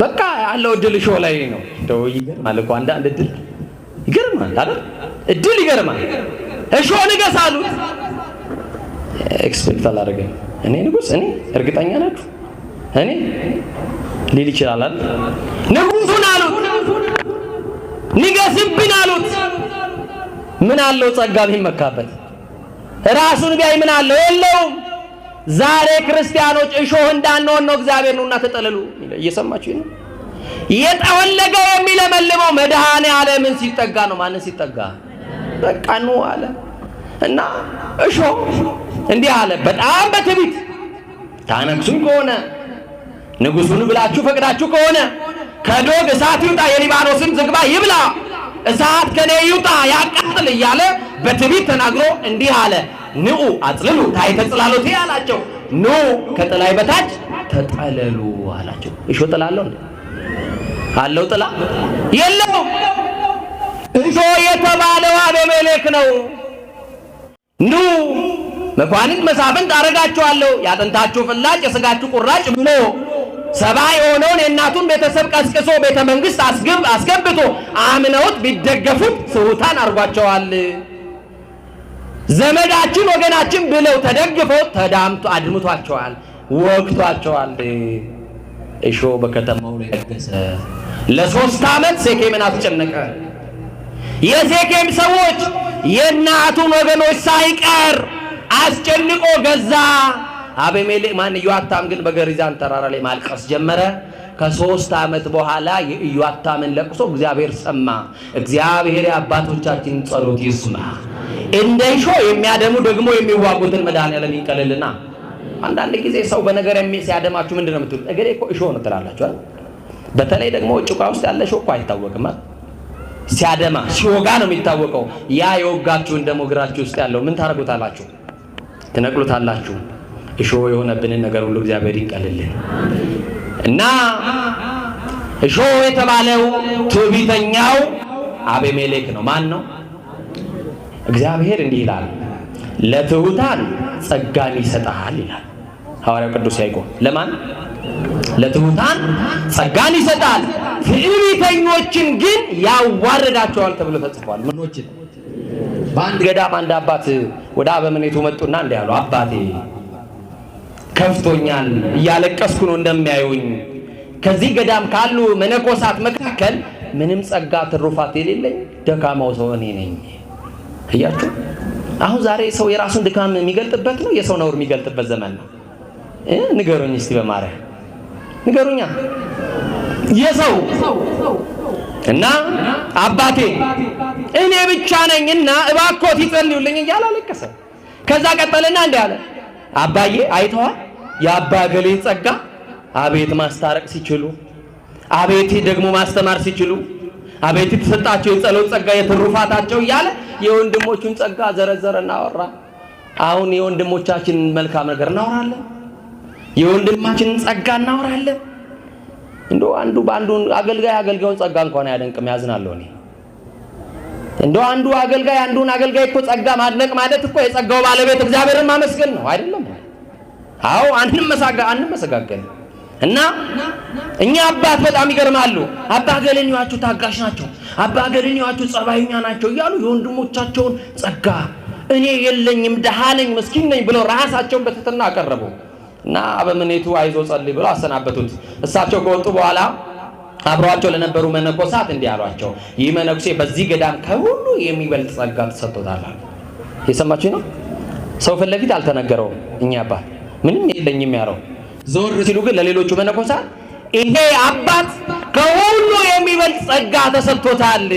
በቃ ያለው እድል እሾህ ላይ ነው። እንደው ይገርማል እኮ አንዳንድ እድል ይገርማል አይደል? እድል ይገርማል። እሾህ ንገስ አሉት። ኤክስፔክት አላደረገም። እኔ ንጉስ፣ እኔ እርግጠኛ ናችሁ እኔ ሊል ይችላል አይደል? ንጉሱን አሉት፣ ንገስብን አሉት። ምን አለው ጸጋ ቢመካበት? ራሱን ቢያይ ምን አለው? የለውም። ዛሬ ክርስቲያኖች እሾህ እንዳንሆን ነው እግዚአብሔር ነውና ተጠለሉ። እየሰማችሁ ነው? የጠወለገ የሚለመልመው መድኃኔ ዓለምን ሲጠጋ ነው። ማንን ሲጠጋ? በቃ ነው አለ እና እሾህ እንዲህ አለ። በጣም በትዕቢት ታነግሱኝ ከሆነ ንጉሱን ብላችሁ ፈቅዳችሁ ከሆነ ከዶግ እሳት ይውጣ፣ የሊባኖስን ዝግባ ይብላ፣ እሳት ከኔ ይውጣ ያቃጥል እያለ በትዕቢት ተናግሮ እንዲህ አለ። ንዑ አጽልሉ ታሕተ ጽላሎቴ አላቸው። ኑ ከጥላይ በታች ተጠለሉ አላቸው። እሾህ ጥላ አለው እንዴ? አለው ጥላ? የለውም። እሾህ የተባለው አቤሜሌክ ነው። ኑ መኳንንት መሳፍንት አረጋችኋለሁ፣ ያጥንታችሁ ፍላጭ የሥጋችሁ ቁራጭ ብሎ ሰባ የሆነውን የእናቱን ቤተሰብ ቀስቅሶ ቤተ መንግሥት አስገብቶ አምነውት ቢደገፉት ስሑታን አድርጓቸዋል። ዘመዳችን ወገናችን ብለው ተደግፈው አድምቷቸዋል፣ ወግቷቸዋል። እሾህ በከተማው ላይ ነገሰ። ለ3 ዓመት ሴኬምን አስጨነቀ። የሴኬም ሰዎች የእናቱን ወገኖች ሳይቀር አስጨንቆ ገዛ። አቤሜሌክ ኢዮአታም ግን በገሪዛን ተራራ ላይ ማልቀስ ጀመረ። ከ3 ዓመት በኋላ የኢዮአታምን ለቅሶ እግዚአብሔር ሰማ። እግዚአብሔር የአባቶቻችንን ጸሎት ይስማ። እንደ እሾህ የሚያደሙ ደግሞ የሚዋጉትን መድኃኔዓለም ይንቀልልና። አንዳንድ ጊዜ ሰው በነገር ሲያደማችሁ ምንድን ነው የምትሉት? እገሌ እኮ እሾህ ነው ትላላችሁ አይደል? በተለይ ደግሞ ጭቃ ውስጥ ያለ እሾህ እኮ አይታወቅም። ሲያደማ ሲወጋ ነው የሚታወቀው። ያ የወጋችሁን ደግሞ እግራችሁ ውስጥ ያለው ምን ታረጉታላችሁ? ትነቅሉታላችሁ። እሾህ የሆነብንን ነገር ሁሉ እግዚአብሔር ይንቀልልን እና እሾህ የተባለው ትዕቢተኛው አቤሜሌክ ነው። ማን ነው? እግዚአብሔር እንዲህ ይላል፣ ለትሑታን ጸጋን ይሰጣል ይላል ሐዋርያው ቅዱስ ያዕቆብ። ለማን? ለትሑታን ጸጋን ይሰጣል፣ ትዕቢተኞችን ግን ያዋርዳቸዋል ተብሎ ተጽፏል። ምኖችን? በአንድ ገዳም አንድ አባት ወደ አበምኔቱ መጡና እንዲህ አሉ፣ አባቴ ከፍቶኛል፣ እያለቀስኩ ነው እንደሚያዩኝ። ከዚህ ገዳም ካሉ መነኮሳት መካከል ምንም ጸጋ ትሩፋት የሌለኝ ደካማው ሰው እኔ ነኝ። እያችሁ አሁን ዛሬ ሰው የራሱን ድካም የሚገልጥበት ነው፣ የሰው ነውር የሚገልጥበት ዘመን ነው። ንገሩኝ እስቲ በማርያም ንገሩኛ። የሰው እና አባቴ እኔ ብቻ ነኝና እባክዎት ይጸልዩልኝ እያለ አለቀሰ። ከዛ ቀጠልና እንዲህ አለ፣ አባዬ አይተዋል የአባ ገሌን ጸጋ፣ አቤት ማስታረቅ ሲችሉ፣ አቤት ደግሞ ማስተማር ሲችሉ፣ አቤት የተሰጣቸው የጸሎት ጸጋ የትሩፋታቸው እያለ የወንድሞቹን ጸጋ ዘረዘረና አወራ። አሁን የወንድሞቻችንን መልካም ነገር እናወራለን፣ የወንድማችንን ጸጋ እናወራለን። እንደው አንዱ በአንዱ አገልጋዩን ጸጋ እንኳን አያደንቅም። ያዝናለሁ እኔ። እንደው አንዱ አገልጋይ አንዱን አገልጋይ እኮ ጸጋ ማድነቅ ማለት እኮ የጸጋው ባለቤት እግዚአብሔርን ማመስገን ነው አይደለም? አዎ አንመሰጋገን። እና እኛ አባት በጣም ይገርማሉ። አባ ገለኒዋቸው ታጋሽ ናቸው፣ አባ ገለኒዋቸው ጸባይኛ ናቸው እያሉ የወንድሞቻቸውን ጸጋ እኔ የለኝም ደሃ ነኝ ምስኪን ነኝ ብለው ራሳቸውን በትህትና አቀረቡ እና አበምኔቱ አይዞ ጸልይ ብለው አሰናበቱት። እሳቸው ከወጡ በኋላ አብረዋቸው ለነበሩ መነኮሳት እንዲህ አሏቸው፣ ይህ መነኩሴ በዚህ ገዳም ከሁሉ የሚበልጥ ጸጋ ተሰጥቶታል። የሰማችሁ ነው። ሰው ፊት ለፊት አልተነገረውም። እኛ አባት ምንም የለኝም ያለው ዞር ሲሉ ግን ለሌሎቹ መነኮሳት ይሄ አባት ከሁሉ የሚበልጥ ጸጋ ተሰጥቶታል።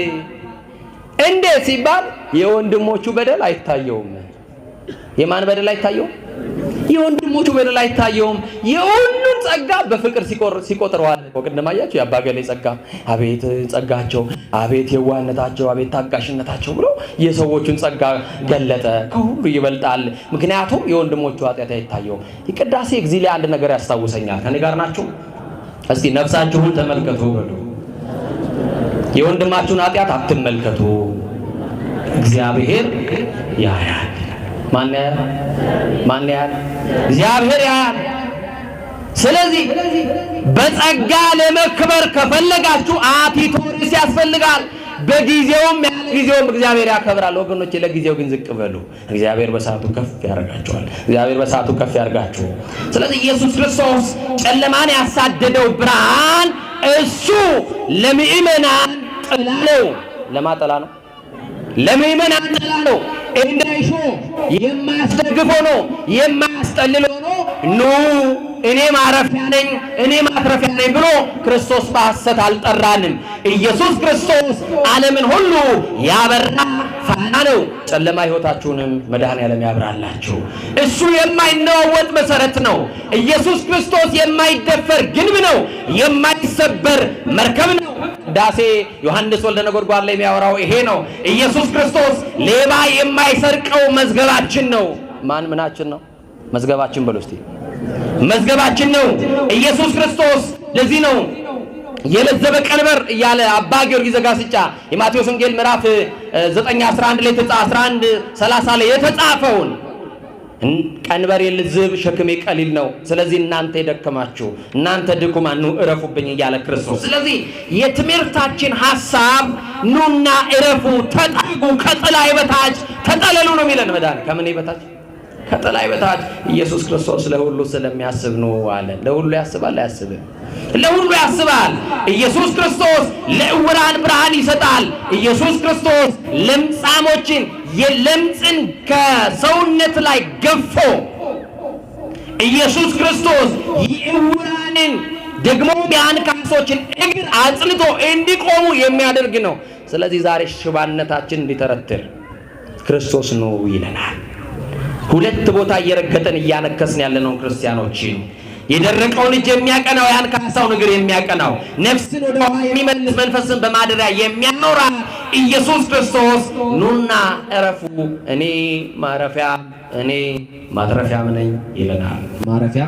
እንዴት ሲባል የወንድሞቹ በደል አይታየውም። የማን በደል አይታየውም? የወንድሞቹ በደል አይታየውም። የሁሉን ጸጋ በፍቅር ሲቆጥረዋል። ወቅድም አያችሁ የአባ ገሌ ጸጋ፣ አቤት ጸጋቸው፣ አቤት የዋህነታቸው፣ አቤት ታጋሽነታቸው ብሎ የሰዎቹን ጸጋ ገለጠ። ከሁሉ ይበልጣል፣ ምክንያቱም የወንድሞቹ ኃጢአት አይታየውም። የቅዳሴ ጊዜ ላይ አንድ ነገር ያስታውሰኛል። ከኔ ጋር ናችሁ? እስቲ ነፍሳችሁን ተመልከቱ በሉ። የወንድማችሁን ኃጢአት አትመልከቱ፣ እግዚአብሔር ያያል። ማን ያያል? እግዚአብሔር ያያል። ስለዚህ በጸጋ ለመክበር ከፈለጋችሁ አቲቶሪስ ያስፈልጋል። በጊዜውም ያለ ጊዜውም እግዚአብሔር ያከብራል። ወገኖቼ ለጊዜው ግን ዝቅ በሉ፣ እግዚአብሔር በሰዓቱ ከፍ ያደርጋችኋል። እግዚአብሔር በሰዓቱ ከፍ ያደርጋችሁ። ስለዚህ ኢየሱስ ክርስቶስ ጨለማን ያሳደደው ብርሃን እሱ ለምእመናን ጥላ ነው። ለማጠላ ነው? ለምእመናን ጥላ ነው። እንዳይሾ የማያስደግፍ ሆኖ የማያስጠልል ሆኖ ኑ እኔ ማረፊያ ነኝ እኔ ማትረፊያ ነኝ ብሎ ክርስቶስ በሐሰት አልጠራንም። ኢየሱስ ክርስቶስ ዓለምን ሁሉ ያበራ ፋና ነው። ጨለማ ሕይወታችሁንም መድኃኔዓለም ያብራላችሁ። እሱ የማይነዋወጥ መሰረት ነው። ኢየሱስ ክርስቶስ የማይደፈር ግንብ ነው። የማይሰበር መርከብ ነው። ዳሴ ዮሐንስ ወልደ ነጎድጓድ ላይ የሚያወራው ይሄ ነው። ኢየሱስ ክርስቶስ ሌባ የማይሰርቀው መዝገባችን ነው። ማን ምናችን ነው? መዝገባችን በሉ እስቲ። መዝገባችን ነው ኢየሱስ ክርስቶስ። ለዚህ ነው የለዘበ ቀንበር እያለ አባ ጊዮርጊስ ዘጋስጫ የማቴዎስ ወንጌል ምዕራፍ 9:11 ላይ 11:30 ላይ የተጻፈውን ቀንበር የልዝብ ሸክሜ ቀሊል ነው፣ ስለዚህ እናንተ የደከማችሁ እናንተ ድኩማን ኑ እረፉብኝ እያለ ክርስቶስ። ስለዚህ የትምህርታችን ሐሳብ ኑና እረፉ፣ ተጠጉ፣ ከጥላዬ በታች ተጠለሉ ነው የሚለን መድኃኒዓለም። ከምን በታች? ከጥላዬ በታች። ኢየሱስ ክርስቶስ ለሁሉ ስለሚያስብ ነው አለ። ለሁሉ ያስባል አያስብም? ለሁሉ ያስባል። ኢየሱስ ክርስቶስ ለዕውራን ብርሃን ይሰጣል። ኢየሱስ ክርስቶስ ለምጻሞችን የለምጽን ከሰውነት ላይ ገፎ ኢየሱስ ክርስቶስ የዕውራንን ደግሞ የአንካሶችን እግር አጽንቶ እንዲቆሙ የሚያደርግ ነው። ስለዚህ ዛሬ ሽባነታችን እንዲተረትር ክርስቶስ ነው ይለናል። ሁለት ቦታ እየረገጠን እያነከስን ያለነው ክርስቲያኖችን የደረቀውን እጅ የሚያቀናው የአንካሳውን እግር የሚያቀናው ነፍስን ወደ ውሃ የሚመልስ መንፈስን በማደሪያ የሚያኖራ ኢየሱስ ክርስቶስ ኑና እረፉ እኔ ማረፊያ እኔ ማትረፊያም ነኝ ይለናል። ማረፊያ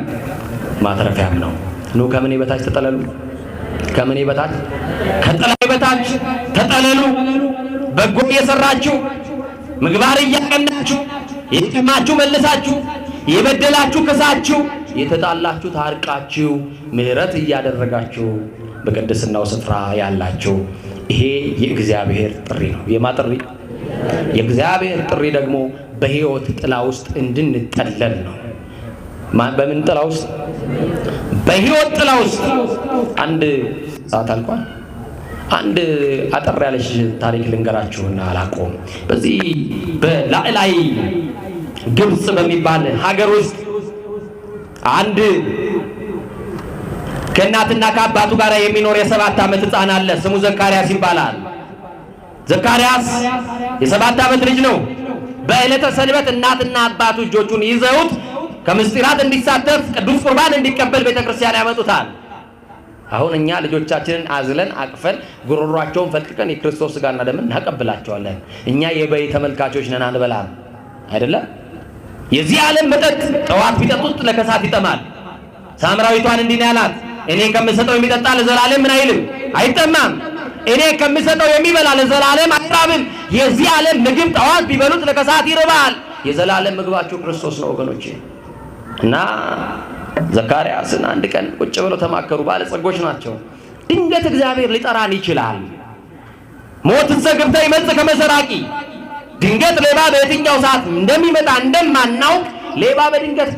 ማትረፊያም ነው። ኑ ከምኔ በታች ተጠለሉ። ከምኔ በታች? ከጥላዬ በታች ተጠለሉ። በጎ እየሰራችሁ ምግባር እያቀናችሁ የቀማችሁ መልሳችሁ የበደላችሁ ክሳችሁ የተጣላችሁ ታርቃችሁ ምሕረት እያደረጋችሁ በቅድስናው ስፍራ ያላችሁ ይሄ የእግዚአብሔር ጥሪ ነው። የማን ጥሪ? የእግዚአብሔር ጥሪ ደግሞ በሕይወት ጥላ ውስጥ እንድንጠለል ነው። በምን ጥላ ውስጥ? በሕይወት ጥላ ውስጥ። አንድ ሰዓት አልቋል። አንድ አጠር ያለች ታሪክ ልንገራችሁና አላቆም። በዚህ በላዕላይ ግብጽ በሚባል ሀገር ውስጥ አንድ ከእናትና ከአባቱ ጋር የሚኖር የ7 ዓመት ሕፃን አለ። ስሙ ዘካርያስ ይባላል። ዘካርያስ የ7 ዓመት ልጅ ነው። በዕለተ ሰንበት እናትና አባቱ እጆቹን ይዘውት ከምስጢራት እንዲሳተፍ ቅዱስ ቁርባን እንዲቀበል ቤተክርስቲያን ያመጡታል። አሁን እኛ ልጆቻችንን አዝለን አቅፈን ጉሮሯቸውን ፈልቅቀን የክርስቶስ ሥጋና ደምን እናቀብላቸዋለን። እኛ የበይ ተመልካቾች ነን፣ አንበላም አይደለም። የዚህ ዓለም መጠጥ ጠዋት ቢጠጡት ለከሳት ይጠማል። ሳምራዊቷን እንዲህ ነው ያላት፣ እኔ ከምሰጠው የሚጠጣ ለዘላለም ምን አይልም አይጠማም። እኔ ከምሰጠው የሚበላ ለዘላለም አይራብም። የዚህ ዓለም ምግብ ጠዋት ቢበሉት ለከሳት ይርባል። የዘላለም ምግባችሁ ክርስቶስ ነው ወገኖቼ። እና ዘካርያስን አንድ ቀን ቁጭ ብለው ተማከሩ። ባለጸጎች ናቸው። ድንገት እግዚአብሔር ሊጠራን ይችላል። ሞትን ዘግብተ ይመጽእ ከመሰራቂ ድንገት ሌባ በየትኛው ሰዓት እንደሚመጣ እንደማናውቅ ሌባ በድንገት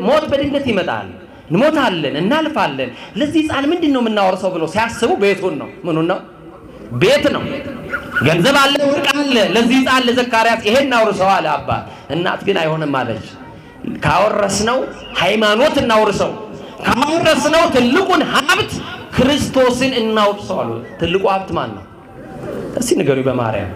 ሞት በድንገት ይመጣል። እንሞታለን፣ እናልፋለን። ለዚህ ሕፃን ምንድነው የምናወርሰው ብለው ሲያስቡ ቤቱን ነው። ምኑን ነው? ቤት ነው። ገንዘብ አለ፣ ወርቅ አለ። ለዚህ ሕፃን ለዘካርያስ ይሄን እናውርሰው አለ አባት። እናት ግን አይሆንም አለች። ካወረስነው ሃይማኖት እናውርሰው፣ ካወረስነው ትልቁን ሀብት ክርስቶስን እናውርሰው አሉ። ትልቁ ሀብት ማን ነው? እስቲ ንገሩኝ በማርያም።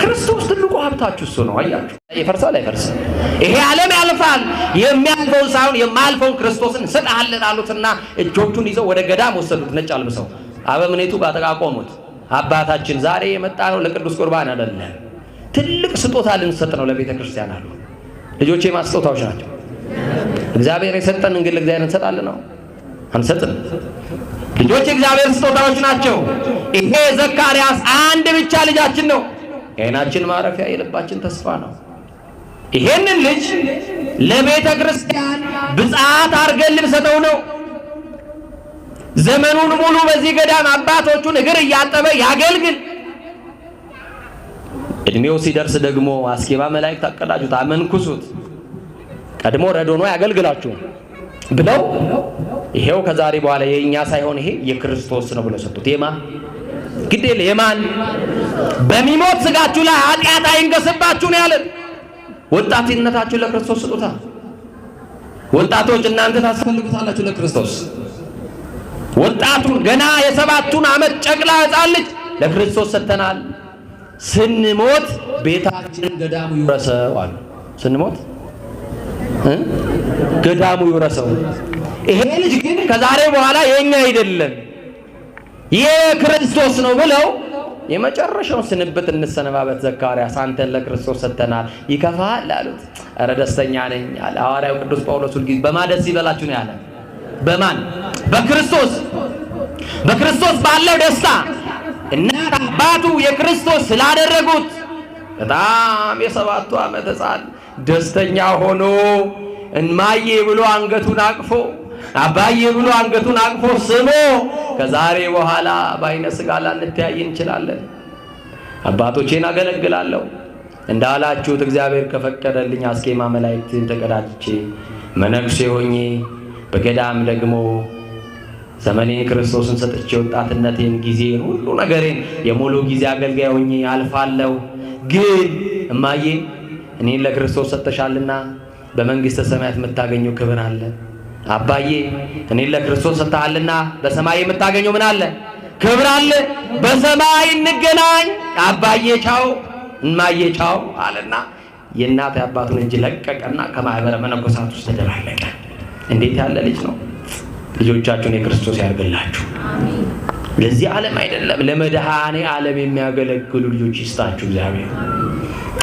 ክርስቶስ ትልቁ ሀብታችሁ እሱ ነው። አያችሁ፣ ይፈርሳል አይፈርስም? ይሄ ዓለም ያልፋል። የሚያልፈውን ሳይሆን የማያልፈውን ክርስቶስን እንሰጥሃለን አሉትና እጆቹን ይዘው ወደ ገዳም ወሰዱት። ነጭ አልብሰው አበምኔቱ ባጠቃቆሙት። አባታችን ዛሬ የመጣ ነው ለቅዱስ ቁርባን አይደለም፣ ትልቅ ስጦታ ልንሰጥ ነው ለቤተ ክርስቲያን አሉ። ልጆቼ ማስጦታዎች ናቸው። እግዚአብሔር የሰጠን ግን ለእግዚአብሔር እንሰጣለን ነው? አንሰጥም። ልጆች እግዚአብሔር ስጦታዎች ናቸው። ይሄ ዘካርያስ አንድ ብቻ ልጃችን ነው። የዓይናችን ማረፊያ የልባችን ተስፋ ነው። ይሄንን ልጅ ለቤተ ክርስቲያን ብፅዓት አድርገን ልንሰጠው ነው። ዘመኑን ሙሉ በዚህ ገዳም አባቶቹን እግር እያጠበ ያገልግል። እድሜው ሲደርስ ደግሞ አስኬባ መላእክት አቀዳጁት፣ አመንኩሱት፣ ቀድሞ ረዶኖ ያገልግላችሁ ብለው ይሄው ከዛሬ በኋላ የኛ ሳይሆን ይሄ የክርስቶስ ነው ብለው ሰጡት። የማን ግዴለ? የማን? በሚሞት ስጋችሁ ላይ ኃጢአት አይንገስባችሁ ነው ያለን። ወጣትነታችሁ ለክርስቶስ ስጡታ። ወጣቶች እናንተ ታስፈልጉታላችሁ ለክርስቶስ። ወጣቱን ገና የ7 ዓመት ጨቅላ ሕፃን ልጅ ለክርስቶስ ሰጥተናል። ስንሞት ቤታችንን ገዳሙ ይውረሰው አሉ። ስንሞት ገዳሙ ይውረሰው። ይሄ ልጅ ግን ከዛሬ በኋላ የኛ አይደለም የክርስቶስ ነው ብለው የመጨረሻውን ስንብት እንሰነባበት። ዘካርያስ አንተን ለክርስቶስ ሰጥተናል፣ ይከፋል አሉት። ኧረ ደስተኛ ነኝ አለ ሐዋርያው ቅዱስ ጳውሎስ። ሁልጊዜ በማን ደስ ይበላችሁ ነው ያለ? በማን? በክርስቶስ። በክርስቶስ ባለው ደስታ እናት አባቱ የክርስቶስ ስላደረጉት በጣም የ7 ዓመት ሕፃን ደስተኛ ሆኖ እንማዬ ብሎ አንገቱን አቅፎ አባዬ ብሎ አንገቱን አቅፎ ስሞ ከዛሬ በኋላ በዓይነ ሥጋ ላንተያይ እንችላለን። አባቶቼን አገለግላለሁ እንዳላችሁት እግዚአብሔር ከፈቀደልኝ አስኬማ መላእክትን ተቀዳጅቼ መነኩሴ ሆኜ በገዳም ደግሞ ዘመኔን ክርስቶስን ሰጥቼ ወጣትነቴን፣ ጊዜን፣ ሁሉ ነገሬን የሙሉ ጊዜ አገልጋይ ሆኜ አልፋለሁ። ግን እማዬ እኔን ለክርስቶስ ሰጥተሻልና በመንግሥተ ሰማያት የምታገኘው ክብር አለ። አባዬ እኔን ለክርስቶስ ሰጥተሃልና በሰማይ የምታገኘው ምን አለ? ክብር አለ። በሰማይ እንገናኝ። አባዬ ቻው፣ እማዬ ቻው አለና የእናት አባቱን እንጂ ለቀቀና ከማህበረ መነኮሳት ውስጥ ተደባለቀ። እንዴት ያለ ልጅ ነው! ልጆቻችሁን የክርስቶስ ያርግላችሁ። ለዚህ ዓለም አይደለም ለመድኃኔ ዓለም የሚያገለግሉ ልጆች ይስጣችሁ እግዚአብሔር።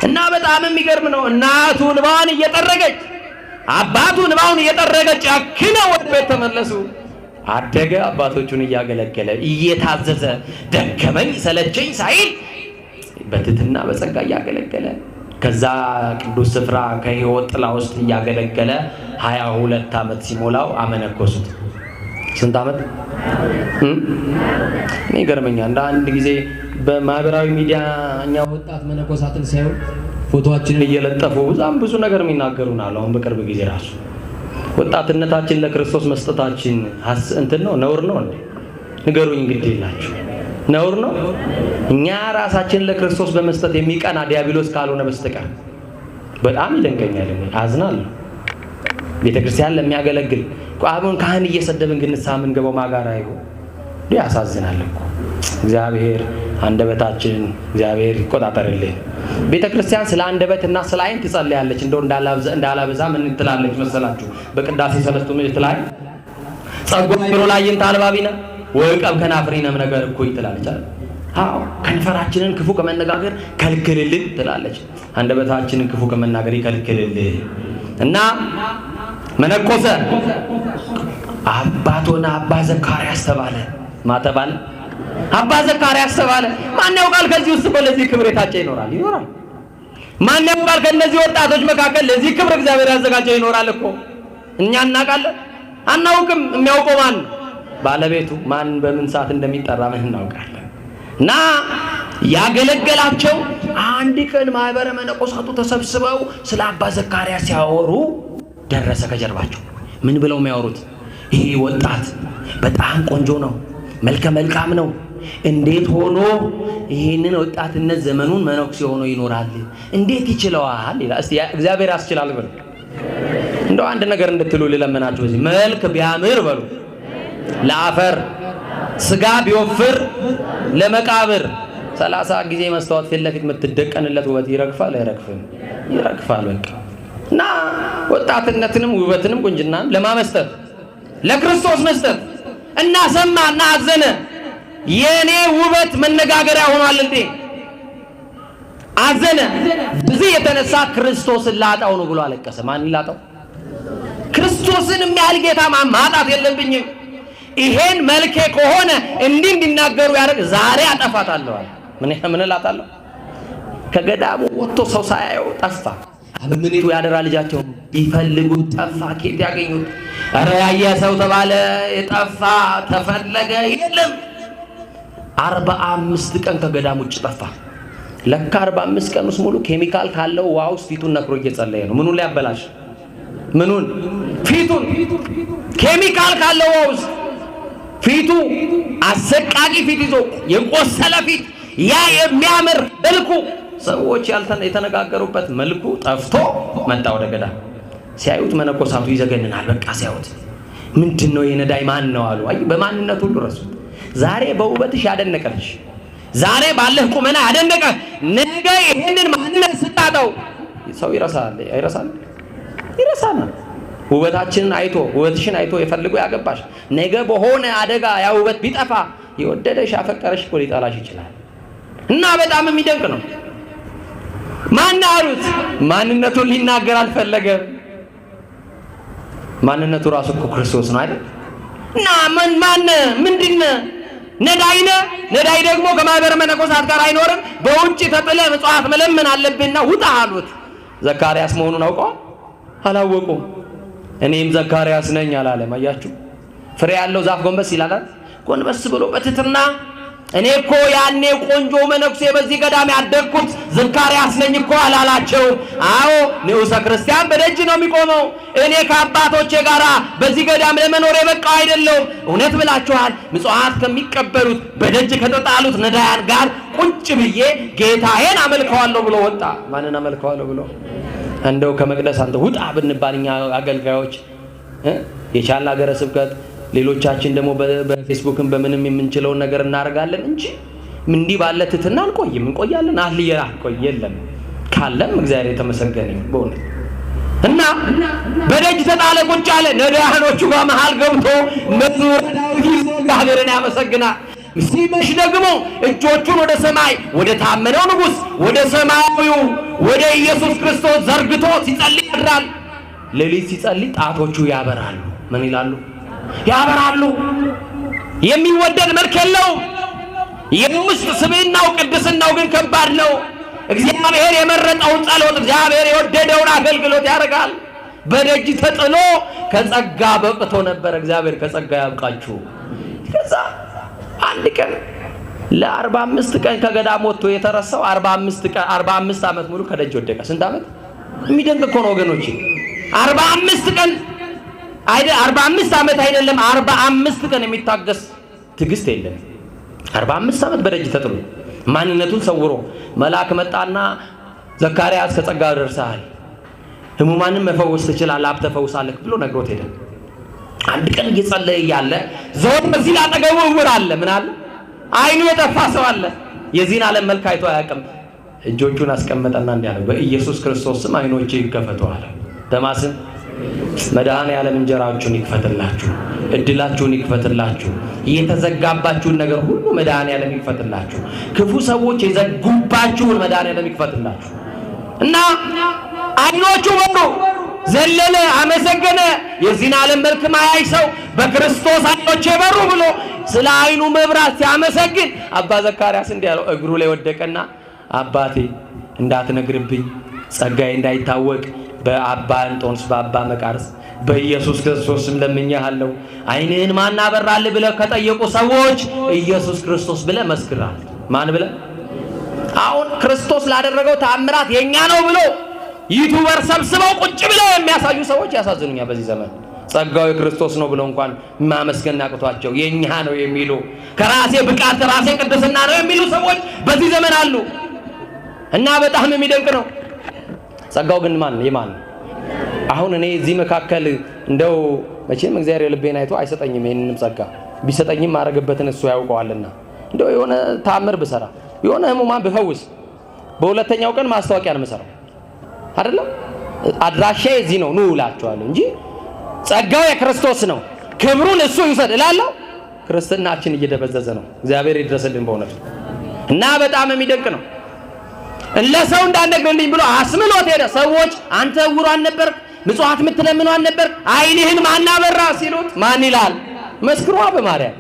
እና በጣም የሚገርም ነው። እናቱ እንባዋን እየጠረገች አባቱ እንባውን እየጠረገች አክነው ወደ ቤት ተመለሱ። አደገ። አባቶቹን እያገለገለ እየታዘዘ ደከመኝ ሰለቸኝ ሳይል በትህትና በጸጋ እያገለገለ ከዛ ቅዱስ ስፍራ ከሕይወት ጥላ ውስጥ እያገለገለ 22 ዓመት ሲሞላው አመነኮሱት። ስንት ዓመት? እኔ ይገርመኛል። እንደ አንድ ጊዜ በማህበራዊ ሚዲያ እኛ ወጣት መነኮሳትን ሳይሆን ፎቶአችንን እየለጠፉ በጣም ብዙ ነገር የሚናገሩን አሉ። አሁን በቅርብ ጊዜ ራሱ ወጣትነታችን ለክርስቶስ መስጠታችን እንትን ነው? ነውር ነው እንዴ? ንገሩኝ እንግዲህ ይላችሁ። ነውር ነው? እኛ ራሳችን ለክርስቶስ በመስጠት የሚቀና ዲያብሎስ ካልሆነ በስተቀር በጣም ይደንቀኛል። አዝናለሁ። ቤተክርስቲያን ለሚያገለግል አሁን ካህን እየሰደብን ግን ንስሐ የምንገባው ማጋራ ይሁን ያሳዝናል እኮ። እግዚአብሔር አንደበታችንን እግዚአብሔር ይቆጣጠርልን። ቤተክርስቲያን ስለ አንደበትና ስለ ዓይን ትጸልያለች። እንደው እንዳላበዛ ምን ትላለች መሰላችሁ? በቅዳሴ ሰለስቱ ምዕት ላይ ጸጉር አይምሮ ላይ እንታልባቢና ወቀብ ከናፍሪነም ነገር እኮ ትላለች አይደል? አዎ ከንፈራችንን ክፉ ከመነጋገር ከልክልልን ትላለች። አንደበታችንን ክፉ ከመናገር ይከልክልልን እና መነኮሰ። አባቶና አባ ዘካርያስ ተባለ። ማተባለ አባ ዘካርያስ ተባለ። ማን ያውቃል ከዚህ ውስጥ በለዚህ ክብር የታጨ ይኖራል? ማን ያውቃል ከነዚህ ወጣቶች መካከል ለዚህ ክብር እግዚአብሔር ያዘጋጀው ይኖራል እኮ። እኛ እናውቃለን? አናውቅም። የሚያውቀው ማን? ባለቤቱ። ማን በምን ሰዓት እንደሚጠራ ምን እናውቃለን? እና ያገለገላቸው አንድ ቀን ማህበረ መነኮሳቱ ተሰብስበው ስለ አባ ዘካርያስ ሲያወሩ ደረሰ ከጀርባቸው። ምን ብለው የሚያወሩት? ይሄ ወጣት በጣም ቆንጆ ነው፣ መልከ መልካም ነው። እንዴት ሆኖ ይሄንን ወጣትነት ዘመኑን መነኩሴ ሆኖ ይኖራል? እንዴት ይችለዋል? ይላል። እስቲ እግዚአብሔር ያስችላል በሉ። እንደው አንድ ነገር እንድትሉ ልለምናችሁ። በዚህ መልክ ቢያምር በሉ ለአፈር፣ ስጋ ቢወፍር ለመቃብር። 30 ጊዜ መስታወት ፊት ለፊት የምትደቀንለት ውበት ይረግፋል አይረግፍም? ይረግፋል። በቃ እና ወጣትነትንም ውበትንም ቁንጅናን ለማመስጠት ለክርስቶስ መስጠት እና ሰማና አዘነ። የኔ ውበት መነጋገሪያ ሆኗል እንዴ? አዘነ። በዚህ የተነሳ ክርስቶስን ላጣው ነው ብሎ አለቀሰ። ማን ላጣው? ክርስቶስን የሚያህል ጌታ ማጣት የለብኝም። ይሄን መልኬ ከሆነ እንዲናገሩ ያደርግ ዛሬ አጠፋታለሁ አለ። ምን እላታለሁ? ከገዳሙ ወጥቶ ሰው ሳያየው ጠፋ። አበምኔቱ ያደራ ልጃቸው ይፈልጉት ጠፋ። ኬት ያገኙት? ኧረ ያየ ሰው ተባለ፣ የጠፋ ተፈለገ፣ የለም። 45 ቀን ከገዳሙ ውጭ ጠፋ። ለካ 45 ቀን ውስጥ ሙሉ ኬሚካል ካለው ውሃ ውስጥ ፊቱን ነክሮ እየጸለየ ነው። ምኑን ሊያበላሽ? ምኑን? ፊቱን። ኬሚካል ካለው ውሃ ውስጥ ፊቱ አሰቃቂ ፊት ይዞ የቆሰለ ፊት፣ ያ የሚያምር መልኩ ሰዎች የተነጋገሩበት መልኩ ጠፍቶ መጣ ወደ ገዳም። ሲያዩት መነኮሳቱ ይዘገንናል። በቃ ሲያዩት ምንድነው የነዳይ ማን ነው አሉ። አይ በማንነቱ ሁሉ ረሱት። ዛሬ በውበትሽ ያደነቀልሽ፣ ዛሬ ባለህ ቁመና ያደነቀ፣ ነገ ይሄንን ማንነት ስታጣው ሰው ይረሳል። አይረሳል? ይረሳል። ውበታችንን አይቶ ውበትሽን አይቶ የፈልጎ ያገባሽ ነገ በሆነ አደጋ ያ ውበት ቢጠፋ የወደደሽ ያፈቀረሽ እኮ ሊጠላሽ ይችላል። እና በጣም የሚደንቅ ነው። ማን አሉት? ማንነቱን ሊናገር አልፈለገም። ማንነቱ ራሱ እኮ ክርስቶስ ነው አይደል? እና ማን ምንድነ? ነዳይነ። ነዳይ ደግሞ ከማህበረ መነኮሳት ጋር አይኖርም። በውጭ ተጥለ መጽዋት መለመን አለብህና ውጣ አሉት። ዘካርያስ መሆኑን አውቀዋል? አላወቁም። እኔም ዘካርያስ ነኝ አላለም። አያችሁ፣ ፍሬ ያለው ዛፍ ጎንበስ ይላል። ጎንበስ ብሎ በትህትና እኔ እኮ ያኔ ቆንጆ መነኩሴ በዚህ ገዳም ያደግኩት ዘካርያስ ነኝ እኮ አላላቸው። አዎ ንዑሰ ክርስቲያን በደጅ ነው የሚቆመው። እኔ ከአባቶቼ ጋር በዚህ ገዳም ለመኖር የበቃው አይደለሁም። እውነት ብላችኋል። ምጽዋት ከሚቀበሉት በደጅ ከተጣሉት ነዳያን ጋር ቁጭ ብዬ ጌታዬን አመልከዋለሁ ብሎ ወጣ። ማንን አመልከዋለሁ ብሎ? እንደው ከመቅደስ አንተ ውጣ ብንባል እኛ አገልጋዮች የቻልን ሀገረ ስብከት ሌሎቻችን ደግሞ በፌስቡክም በምንም የምንችለውን ነገር እናደርጋለን እንጂ እንዲህ ባለ ትህትና አንቆይም። እንቆያለን አልቆይ የለም ካለም እግዚአብሔር የተመሰገነ ይሁን በእውነት። እና በደጅ ተጣለ ቁጭ አለ። ነዳያኖቹ በመሃል ገብቶ መዝሙረ ዳዊት ይዞ እግዚአብሔርን ያመሰግናል። ሲመሽ ደግሞ እጆቹን ወደ ሰማይ ወደ ታመነው ንጉሥ ወደ ሰማያዊው ወደ ኢየሱስ ክርስቶስ ዘርግቶ ሲጸልይ ያድራል። ሌሊት ሲጸልይ ጣቶቹ ያበራሉ። ምን ይላሉ? ያበራሉ። የሚወደድ መልክ የለውም። የውስጥ ስብዕናው ቅድስናው ግን ከባድ ነው። እግዚአብሔር የመረጠውን ጸሎት፣ እግዚአብሔር የወደደውን አገልግሎት ያደርጋል። በደጅ ተጥሎ ከጸጋ በቅቶ ነበር። እግዚአብሔር ከጸጋ ያብቃችሁ። ከዛ አንድ ቀን ለ45 ቀን ከገዳም ወጥቶ የተረሳው 45 ዓመት ሙሉ ከደጅ ወደቀ። ስንት ዓመት? የሚደንቅ እኮ ነው ወገኖቼ። 45 ቀን 45 ዓመት አይደለም 45 ቀን የሚታገስ ትዕግስት የለም። 45 ዓመት በደጅ ተጥሎ ማንነቱን ሰውሮ መልአክ መጣና ዘካርያስ ከጸጋ ደርሰሃል፣ ህሙማንን መፈወስ ትችላለህ፣ ሀብተ ፈውሳለህ ብሎ ነግሮት ሄደ። አንድ ቀን እየጸለየ እያለ ዘወር በዚህ አጠገቡ ዕውር አለ። ምን አለ? አይኑ የጠፋ ሰው አለ። የዚህን ዓለም መልክ አይቶ አያውቅም። እጆቹን አስቀመጠና እንዲህ አለ፣ በኢየሱስ ክርስቶስ ስም አይኖቼ ይከፈቱ አለ። በማስም መድኃኔዓለም እንጀራችሁን ይክፈትላችሁ፣ እድላችሁን ይክፈትላችሁ፣ የተዘጋባችሁን ነገር ሁሉ መድኃኔዓለም ይክፈትላችሁ፣ ክፉ ሰዎች የዘጉባችሁን መድኃኔዓለም ይክፈትላችሁ። እና አይኖቹ በሩ። ዘለለ፣ አመሰገነ። የዚህን ዓለም መልክ ማያይ ሰው በክርስቶስ አይኖቼ በሩ ብሎ ስለ አይኑ መብራት ሲያመሰግን አባ ዘካርያስ እንዲህ ያለው እግሩ ላይ ወደቀና አባቴ እንዳትነግርብኝ ጸጋዬ እንዳይታወቅ በአባ እንጦንስ በአባ መቃርስ በኢየሱስ ክርስቶስ ስም ለምኜሃለሁ ዓይንህን ማን አበራልህ ብለህ ከጠየቁ ሰዎች ኢየሱስ ክርስቶስ ብለህ መስክራል። ማን ብለህ? አሁን ክርስቶስ ላደረገው ተአምራት የኛ ነው ብሎ ዩቲዩበር ሰብስበው ቁጭ ብለው የሚያሳዩ ሰዎች ያሳዝኑኛል። በዚህ ዘመን ጸጋው የክርስቶስ ነው ብለው እንኳን ማመስገን ያቅቷቸው የኛ ነው የሚሉ ከራሴ ብቃት ራሴ ቅድስና ነው የሚሉ ሰዎች በዚህ ዘመን አሉ እና በጣም የሚደንቅ ነው። ጸጋው ግን የማን? አሁን እኔ እዚህ መካከል እንደው መቼም እግዚአብሔር የልቤን አይቶ አይሰጠኝም። ይሄንንም ጸጋ ቢሰጠኝም ማረግበትን እሱ ያውቀዋልና እንደው የሆነ ተአምር ብሰራ የሆነ ህሙማን ብፈውስ በሁለተኛው ቀን ማስታወቂያ ነው የምሰራው አይደለም። አድራሻዬ እዚህ ነው ኑ እላቸዋለሁ እንጂ ጸጋው የክርስቶስ ነው ክብሩን እሱ ይውሰድ እላለሁ። ክርስትናችን እየደበዘዘ ነው። እግዚአብሔር ይድረስልን በእውነቱ እና በጣም የሚደንቅ ነው። ለሰው እንዳነግርልኝ ብሎ አስምሎት ሄደ። ሰዎች አንተ ዕውራን ነበርክ፣ ምጽዋት የምትለምነው አልነበርክ፣ ዓይንህን ማን አበራ ሲሉት ማን ይላል? መስክሯ በማርያም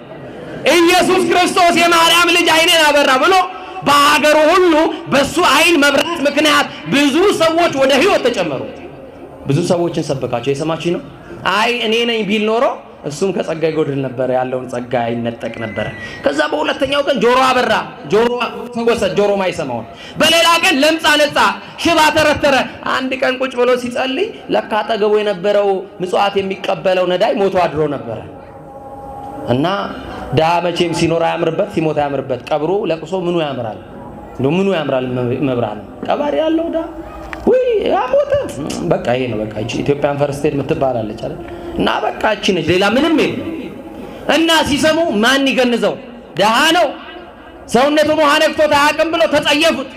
ኢየሱስ ክርስቶስ የማርያም ልጅ ዓይኔን አበራ ብሎ በአገሩ ሁሉ በሱ ዓይን መብራት ምክንያት ብዙ ሰዎች ወደ ሕይወት ተጨመሩ። ብዙ ሰዎችን ሰበካቸው። የሰማችኝ ነው። አይ እኔ ነኝ ቢል ኖሮ እሱም ከጸጋ ይጎድል ነበር፣ ያለውን ጸጋ ይነጠቅ ነበር። ከዛ በሁለተኛው ቀን ጆሮ አበራ፣ ጆሮ ፈወሰ፣ ጆሮ ማይሰማው። በሌላ ቀን ለምጻ ነጻ፣ ሽባ ተረተረ። አንድ ቀን ቁጭ ብሎ ሲጸልይ ለካ አጠገቡ የነበረው ምጽዋት የሚቀበለው ነዳይ ሞቶ አድሮ ነበር። እና ዳ መቼም ሲኖር አያምርበት ሲሞት አያምርበት። ቀብሩ ለቅሶ ምኑ ያምራል? ምኑ ያምራል? መብራን ቀባሪ ያለው ዳ ወይ ያሞተ በቃ ይሄ ነው። በቃ ኢትዮጵያን ፈርስቴድ የምትባላለች አይደል? እና በቃ እቺ ነች፣ ሌላ ምንም የለም። እና ሲሰሙ ማን ይገንዘው? ደሃ ነው፣ ሰውነቱን ውሃ ነክቶት አያውቅም ብሎ ተጸየፉት።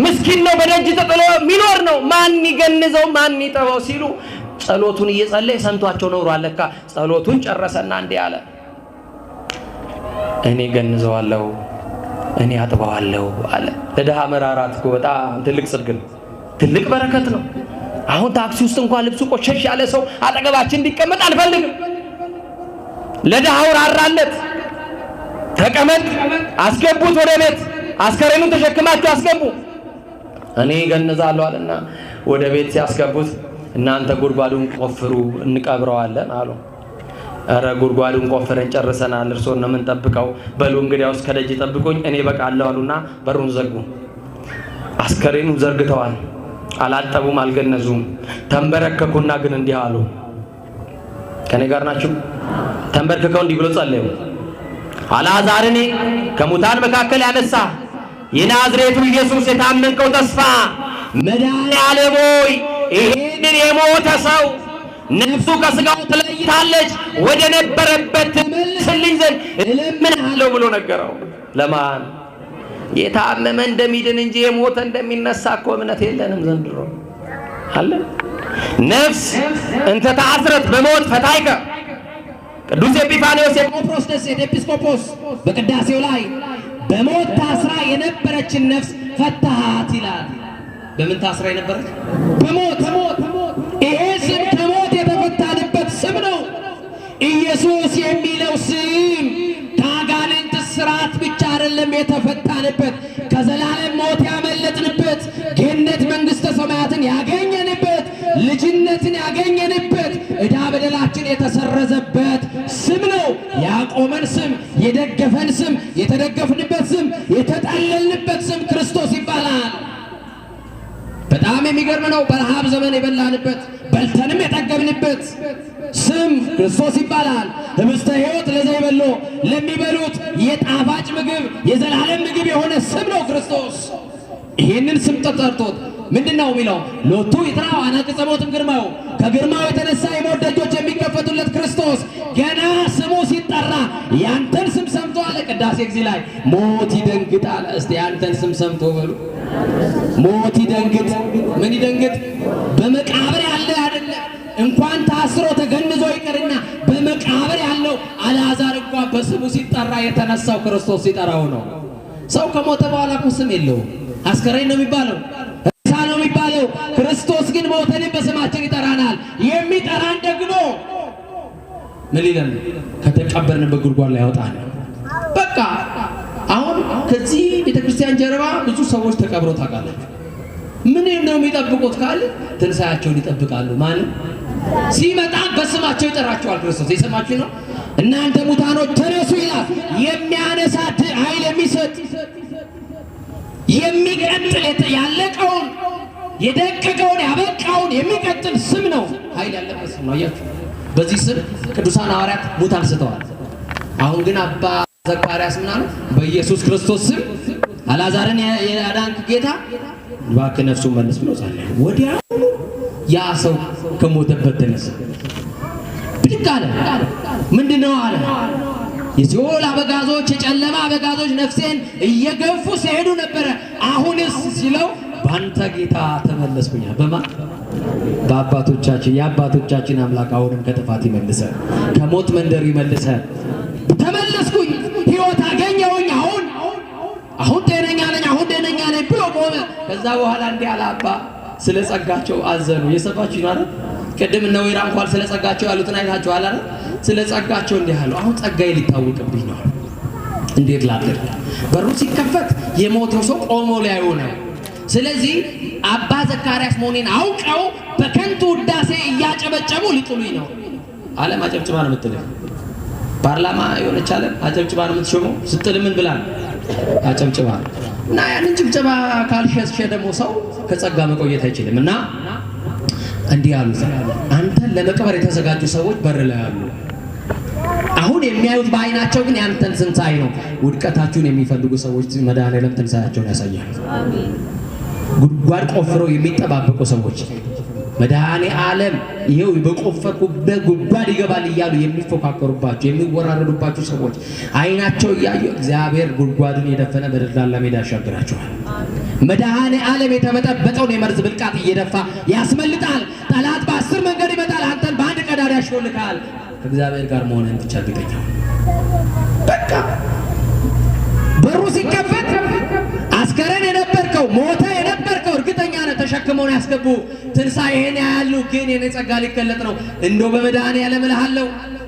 ምስኪን ነው፣ በደጅ ተጥሎ የሚኖር ነው፣ ማን ይገንዘው? ማን ይጠበው ሲሉ ጸሎቱን እየጸለየ ሰምቷቸው ነው። አለካ ጸሎቱን ጨረሰና እንዲህ አለ፣ እኔ ገንዘዋለሁ፣ እኔ አጥበዋለሁ አለ። ለደሃ መራራት እኮ በጣም ትልቅ ጽድቅ ነው፣ ትልቅ በረከት ነው። አሁን ታክሲ ውስጥ እንኳን ልብሱ ቆሸሽ ያለ ሰው አጠገባችን እንዲቀመጥ አልፈልግም። ለደሃው ራራለት። ተቀመጥ፣ አስገቡት ወደ ቤት፣ አስከሬኑን ተሸክማችሁ አስገቡ፣ እኔ ገንዛለሁ አለና ወደ ቤት ሲያስገቡት እናንተ ጉድጓዱን ቆፍሩ እንቀብረዋለን አሉ። ኧረ ጉድጓዱን ቆፍረን ጨርሰናል፣ እርሶን ነው የምንጠብቀው። በሉ እንግዲያውስ ከደጅ ጠብቁኝ እኔ በቃለሁ አሉና በሩን ዘጉ። አስከሬኑን ዘርግተዋል። አላጠቡም፣ አልገነዙም። ተንበረከኩና ግን እንዲህ አሉ። ከኔ ጋር ናችሁ? ተንበርክከው እንዲህ ብሎ ጸለዩ። አልዓዛርን ከሙታን መካከል ያነሳ የናዝሬቱ ኢየሱስ የታመንከው ተስፋ መድኃኔዓለም ሆይ ይህንን የሞተ ሰው ነፍሱ ከስጋው ተለይታለች፣ ወደ ነበረበት ትመልስልኝ ዘንድ እለምንሃለሁ ብሎ ነገረው። ለማን? የታመመ እንደሚድን እንጂ የሞተ እንደሚነሳ እኮ እምነት የለንም ዘንድሮ አለ። ነፍስ እንተ ተአስረት በሞት ፈታይከ ቅዱስ ኤጲፋንዮስ የቆጵሮስ ደሴት ኤጲስቆጶስ በቅዳሴው ላይ በሞት ታስራ የነበረችን ነፍስ ፈታሃት ይላል። በምን ታስራ የነበረች? በሞት። ይሄ ስም ከሞት የተፈታንበት ስም ነው። ኢየሱስ የሚለው ስም ከአጋንንት ስርዓት ብቻ አይደለም የተፈታንበት፣ ከዘላለም ሞት ያመለጥንበት፣ ገነት መንግሥተ ሰማያትን ያገኘንበት፣ ልጅነትን ያገኘንበት፣ ዕዳ በደላችን የተሰረዘበት ስም ነው። ያቆመን ስም፣ የደገፈን ስም፣ የተደገፍንበት ስም፣ የተጠለልንበት ስም ክርስቶስ ይባላል። በጣም የሚገርም ነው። በረሃብ ዘመን የበላንበት በልተንም የጠገብንበት ስም ክርስቶስ ይባላል። ህብስተ ሕይወት ለዘይበሎ ለሚበሉት የጣፋጭ ምግብ የዘላለም ምግብ የሆነ ስም ነው ክርስቶስ። ይህንን ስም ተጠርቶት ምንድነው የሚለው? ሎቱ ይትራው አናቅጸ ሞትም ግርማው፣ ከግርማው የተነሳ የሞት ደጆች የሚከፈቱለት ክርስቶስ ገና ስሙ ሲጠራ ያንተን ስም ሰምቶ አለ ቅዳሴ ጊዜ ላይ ሞት ይደንግጥ አለ። እስቲ ያንተን ስም ሰምቶ በሉ ሞት ይደንግጥ። ምን ይደንግጥ? በመቃብር ያለ አይደለም እንኳን ታስሮ ተገንዞ ይቀርና በመቃብር ያለው አልዓዛር እንኳን በስሙ ሲጠራ የተነሳው ክርስቶስ ሲጠራው ነው። ሰው ከሞተ በኋላ እኮ ስም የለውም፣ አስከሬን ነው የሚባለው፣ ሬሳ ነው የሚባለው። ክርስቶስ ግን ሞተንም በስማችን ይጠራናል። የሚጠራን ደግሞ ምን ይላል? ከተቀበርንበት ጉድጓድ ላይ ያወጣል። በቃ አሁን ከዚህ ቤተክርስቲያን ጀርባ ብዙ ሰዎች ተቀብረው ታውቃላችሁ። ምን ነው የሚጠብቁት ካለ ትንሳኤያቸውን ይጠብቃሉ። ማለት ሲመጣ በስማቸው ይጠራቸዋል ክርስቶስ። የሰማችሁ ነው። እናንተ ሙታኖች ተነሱ ይላል። የሚያነሳ ኃይል የሚሰጥ የሚቀጥል ያለቀውን የደቀቀውን ያበቃውን የሚቀጥል ስም ነው። ኃይል ያለበት ስም ነው። አያችሁ፣ በዚህ ስም ቅዱሳን ሐዋርያት ሙት አንስተዋል። አሁን ግን አባ ዘካርያስ ምን አለ? በኢየሱስ ክርስቶስ ስም አልዓዛርን ያዳንክ ጌታ እባክህ ነፍሱን መልስ ብሎ ጸለየ። ወዲያው ያ ሰው ከሞተበት ተነሳ፣ ብድግ አለ። ምንድነው አለ? የሲኦል አበጋዞች የጨለማ አበጋዞች ነፍሴን እየገፉ ሲሄዱ ነበረ። አሁንስ ሲለው ባንተ ጌታ ተመለስኩኝ። በማን? በአባቶቻችን የአባቶቻችን አምላክ አሁንም ከጥፋት ይመልሰ፣ ከሞት መንደር ይመልሰ። ተመለስኩኝ፣ ሕይወት አገኘሁኝ፣ አሁን ጤነኛ ነኝ፣ አሁን ደህነኛ ነኝ ብሎ ቆመ። ከዛ በኋላ እንዲህ አለ። አባ ስለ ጸጋቸው አዘኑ። የሰባችሁ ነው አይደል? ቅድም እነ ወይራ እንኳን ስለ ጸጋቸው ያሉትን አይታችኋል አይደል? ስለ ጸጋቸው እንዲህ አሉ። አሁን ጸጋዬ ሊታወቅብኝ ነው። እንዴት ላድርግ? በሩ ሲከፈት የሞተው ሰው ቆሞ ሊያዩ ነው። ስለዚህ አባ ዘካርያስ መሆኔን አውቀው በከንቱ ውዳሴ እያጨበጨቡ ሊጥሉኝ ነው። ዓለም አጨብጭባ ነው የምትልህ። ፓርላማ የሆነች ዓለም አጨብጭባ ነው የምትሾመው። ስትል ምን ብላ አጨብጭባ። እና ያንን ጭብጨባ ካልሸሸ ደግሞ ሰው ከጸጋ መቆየት አይችልም። እና እንዲህ አሉት፣ አንተን ለመቅበር የተዘጋጁ ሰዎች በር ላይ አሉ። አሁን የሚያዩት በአይናቸው ግን ያንተን ትንሣኤ ነው። ውድቀታችሁን የሚፈልጉ ሰዎች መድኃኔዓለም ትንሣኤያቸውን ያሳያል። ጉድጓድ ቆፍረው የሚጠባበቁ ሰዎች መድኃኔዓለም ይኸው በቆፈርኩበት ጉድጓድ ይገባል እያሉ የሚፎካከሩባቸው የሚወራረዱባቸው ሰዎች አይናቸው እያዩ እግዚአብሔር ጉድጓድን የደፈነ በደልዳላ ሜዳ ያሻግራቸዋል። መድኃኔዓለም የተበጠበጠውን የመርዝ ብልቃጥ እየደፋ ያስመልጣል። ጠላት በ10 መንገድ ይመጣል፣ አንተን በአንድ ቀዳዳ ያሾልካል። ከእግዚአብሔር ጋር መሆንን ብቻ እርግጠኛ በቃ በሩ ሲከፈት አስከሬን የነበርከው ሞተ የነበርከው እርግጠኛ ነህ ተሸክመው ነው ያስገቡ። ትንሣኤህን ያያሉ፣ ግን የኔ ጸጋ ሊገለጥ ነው። እንደው በመድኃኔዓለም እልሃለሁ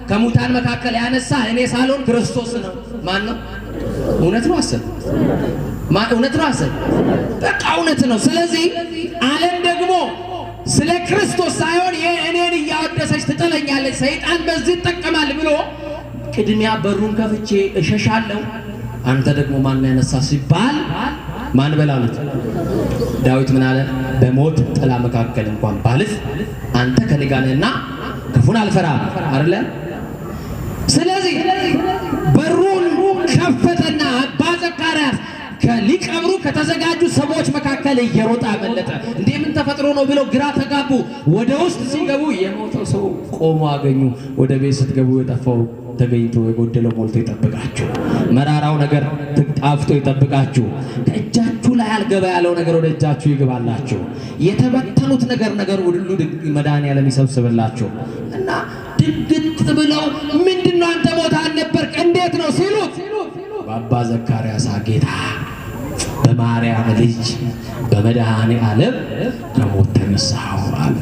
ከሙታን መካከል ያነሳ እኔ ሳልሆን ክርስቶስ ነው። ማን ነው? እውነት ነው አሰብ እውነት ነው አሰብ በቃ እውነት ነው። ስለዚህ ዓለም ደግሞ ስለ ክርስቶስ ሳይሆን እኔን እያወደሰች ትጥለኛለች፣ ሰይጣን በዚህ ይጠቀማል ብሎ ቅድሚያ በሩን ከፍቼ እሸሻለሁ። አንተ ደግሞ ማን ያነሳ ሲባል ማን በላሉት? ዳዊት ምን አለ? በሞት ጥላ መካከል እንኳን ባልፍ አንተ ከኔ ጋር ነህና ክፉን አልፈራም አይደለ? ስለዚህ በሩን ከፈተና አባ ዘካርያስ ሊቀብሩ ከተዘጋጁ ሰዎች መካከል እየሮጠ አመለጠ። እንዴ ምን ተፈጥሮ ነው ብለው ግራ ተጋቡ። ወደ ውስጥ ሲገቡ የሞተው ሰው ቆሞ አገኙ። ወደ ቤት ስትገቡ የጠፋው ተገኝቶ የጎደለው ሞልቶ ይጠብቃችሁ። መራራው ነገር ጣፍጦ ይጠብቃችሁ። ከእጃችሁ ላይ አልገባ ያለው ነገር ወደ እጃችሁ ይግባላችሁ። የተበተኑት ነገር ሁሉ መድኃኔዓለም ይሰብስብላችሁ። እና ድግት ብለው ምንድነው አንተ ቦታ አልነበርክ እንዴት ነው ሲሉት በአባ ዘካርያስ ጌታ በማርያም ልጅ በመድኃኔዓለም ከሞት ተነሳሁ አለ።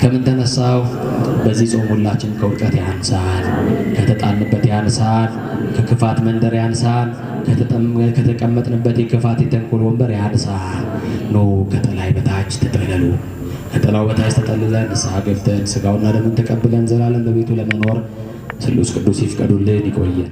ከምን ተነሳው? በዚህ ጾም ሁላችን ከውድቀት ያንሳል፣ ከተጣልንበት ያንሳል፣ ከክፋት መንደር ያንሳል፣ ከተቀመጥንበት የክፋት የተንኮል ወንበር ያንሳል። ኖ ከጥላይ በታች ተጠለሉ። ከጥላው በታች ተጠልለን ንስሐ ገብተን ሥጋውና ደሙን ተቀብለን ዘላለም በቤቱ ለመኖር ስሉስ ቅዱስ ይፍቀዱልን። ይቆየን።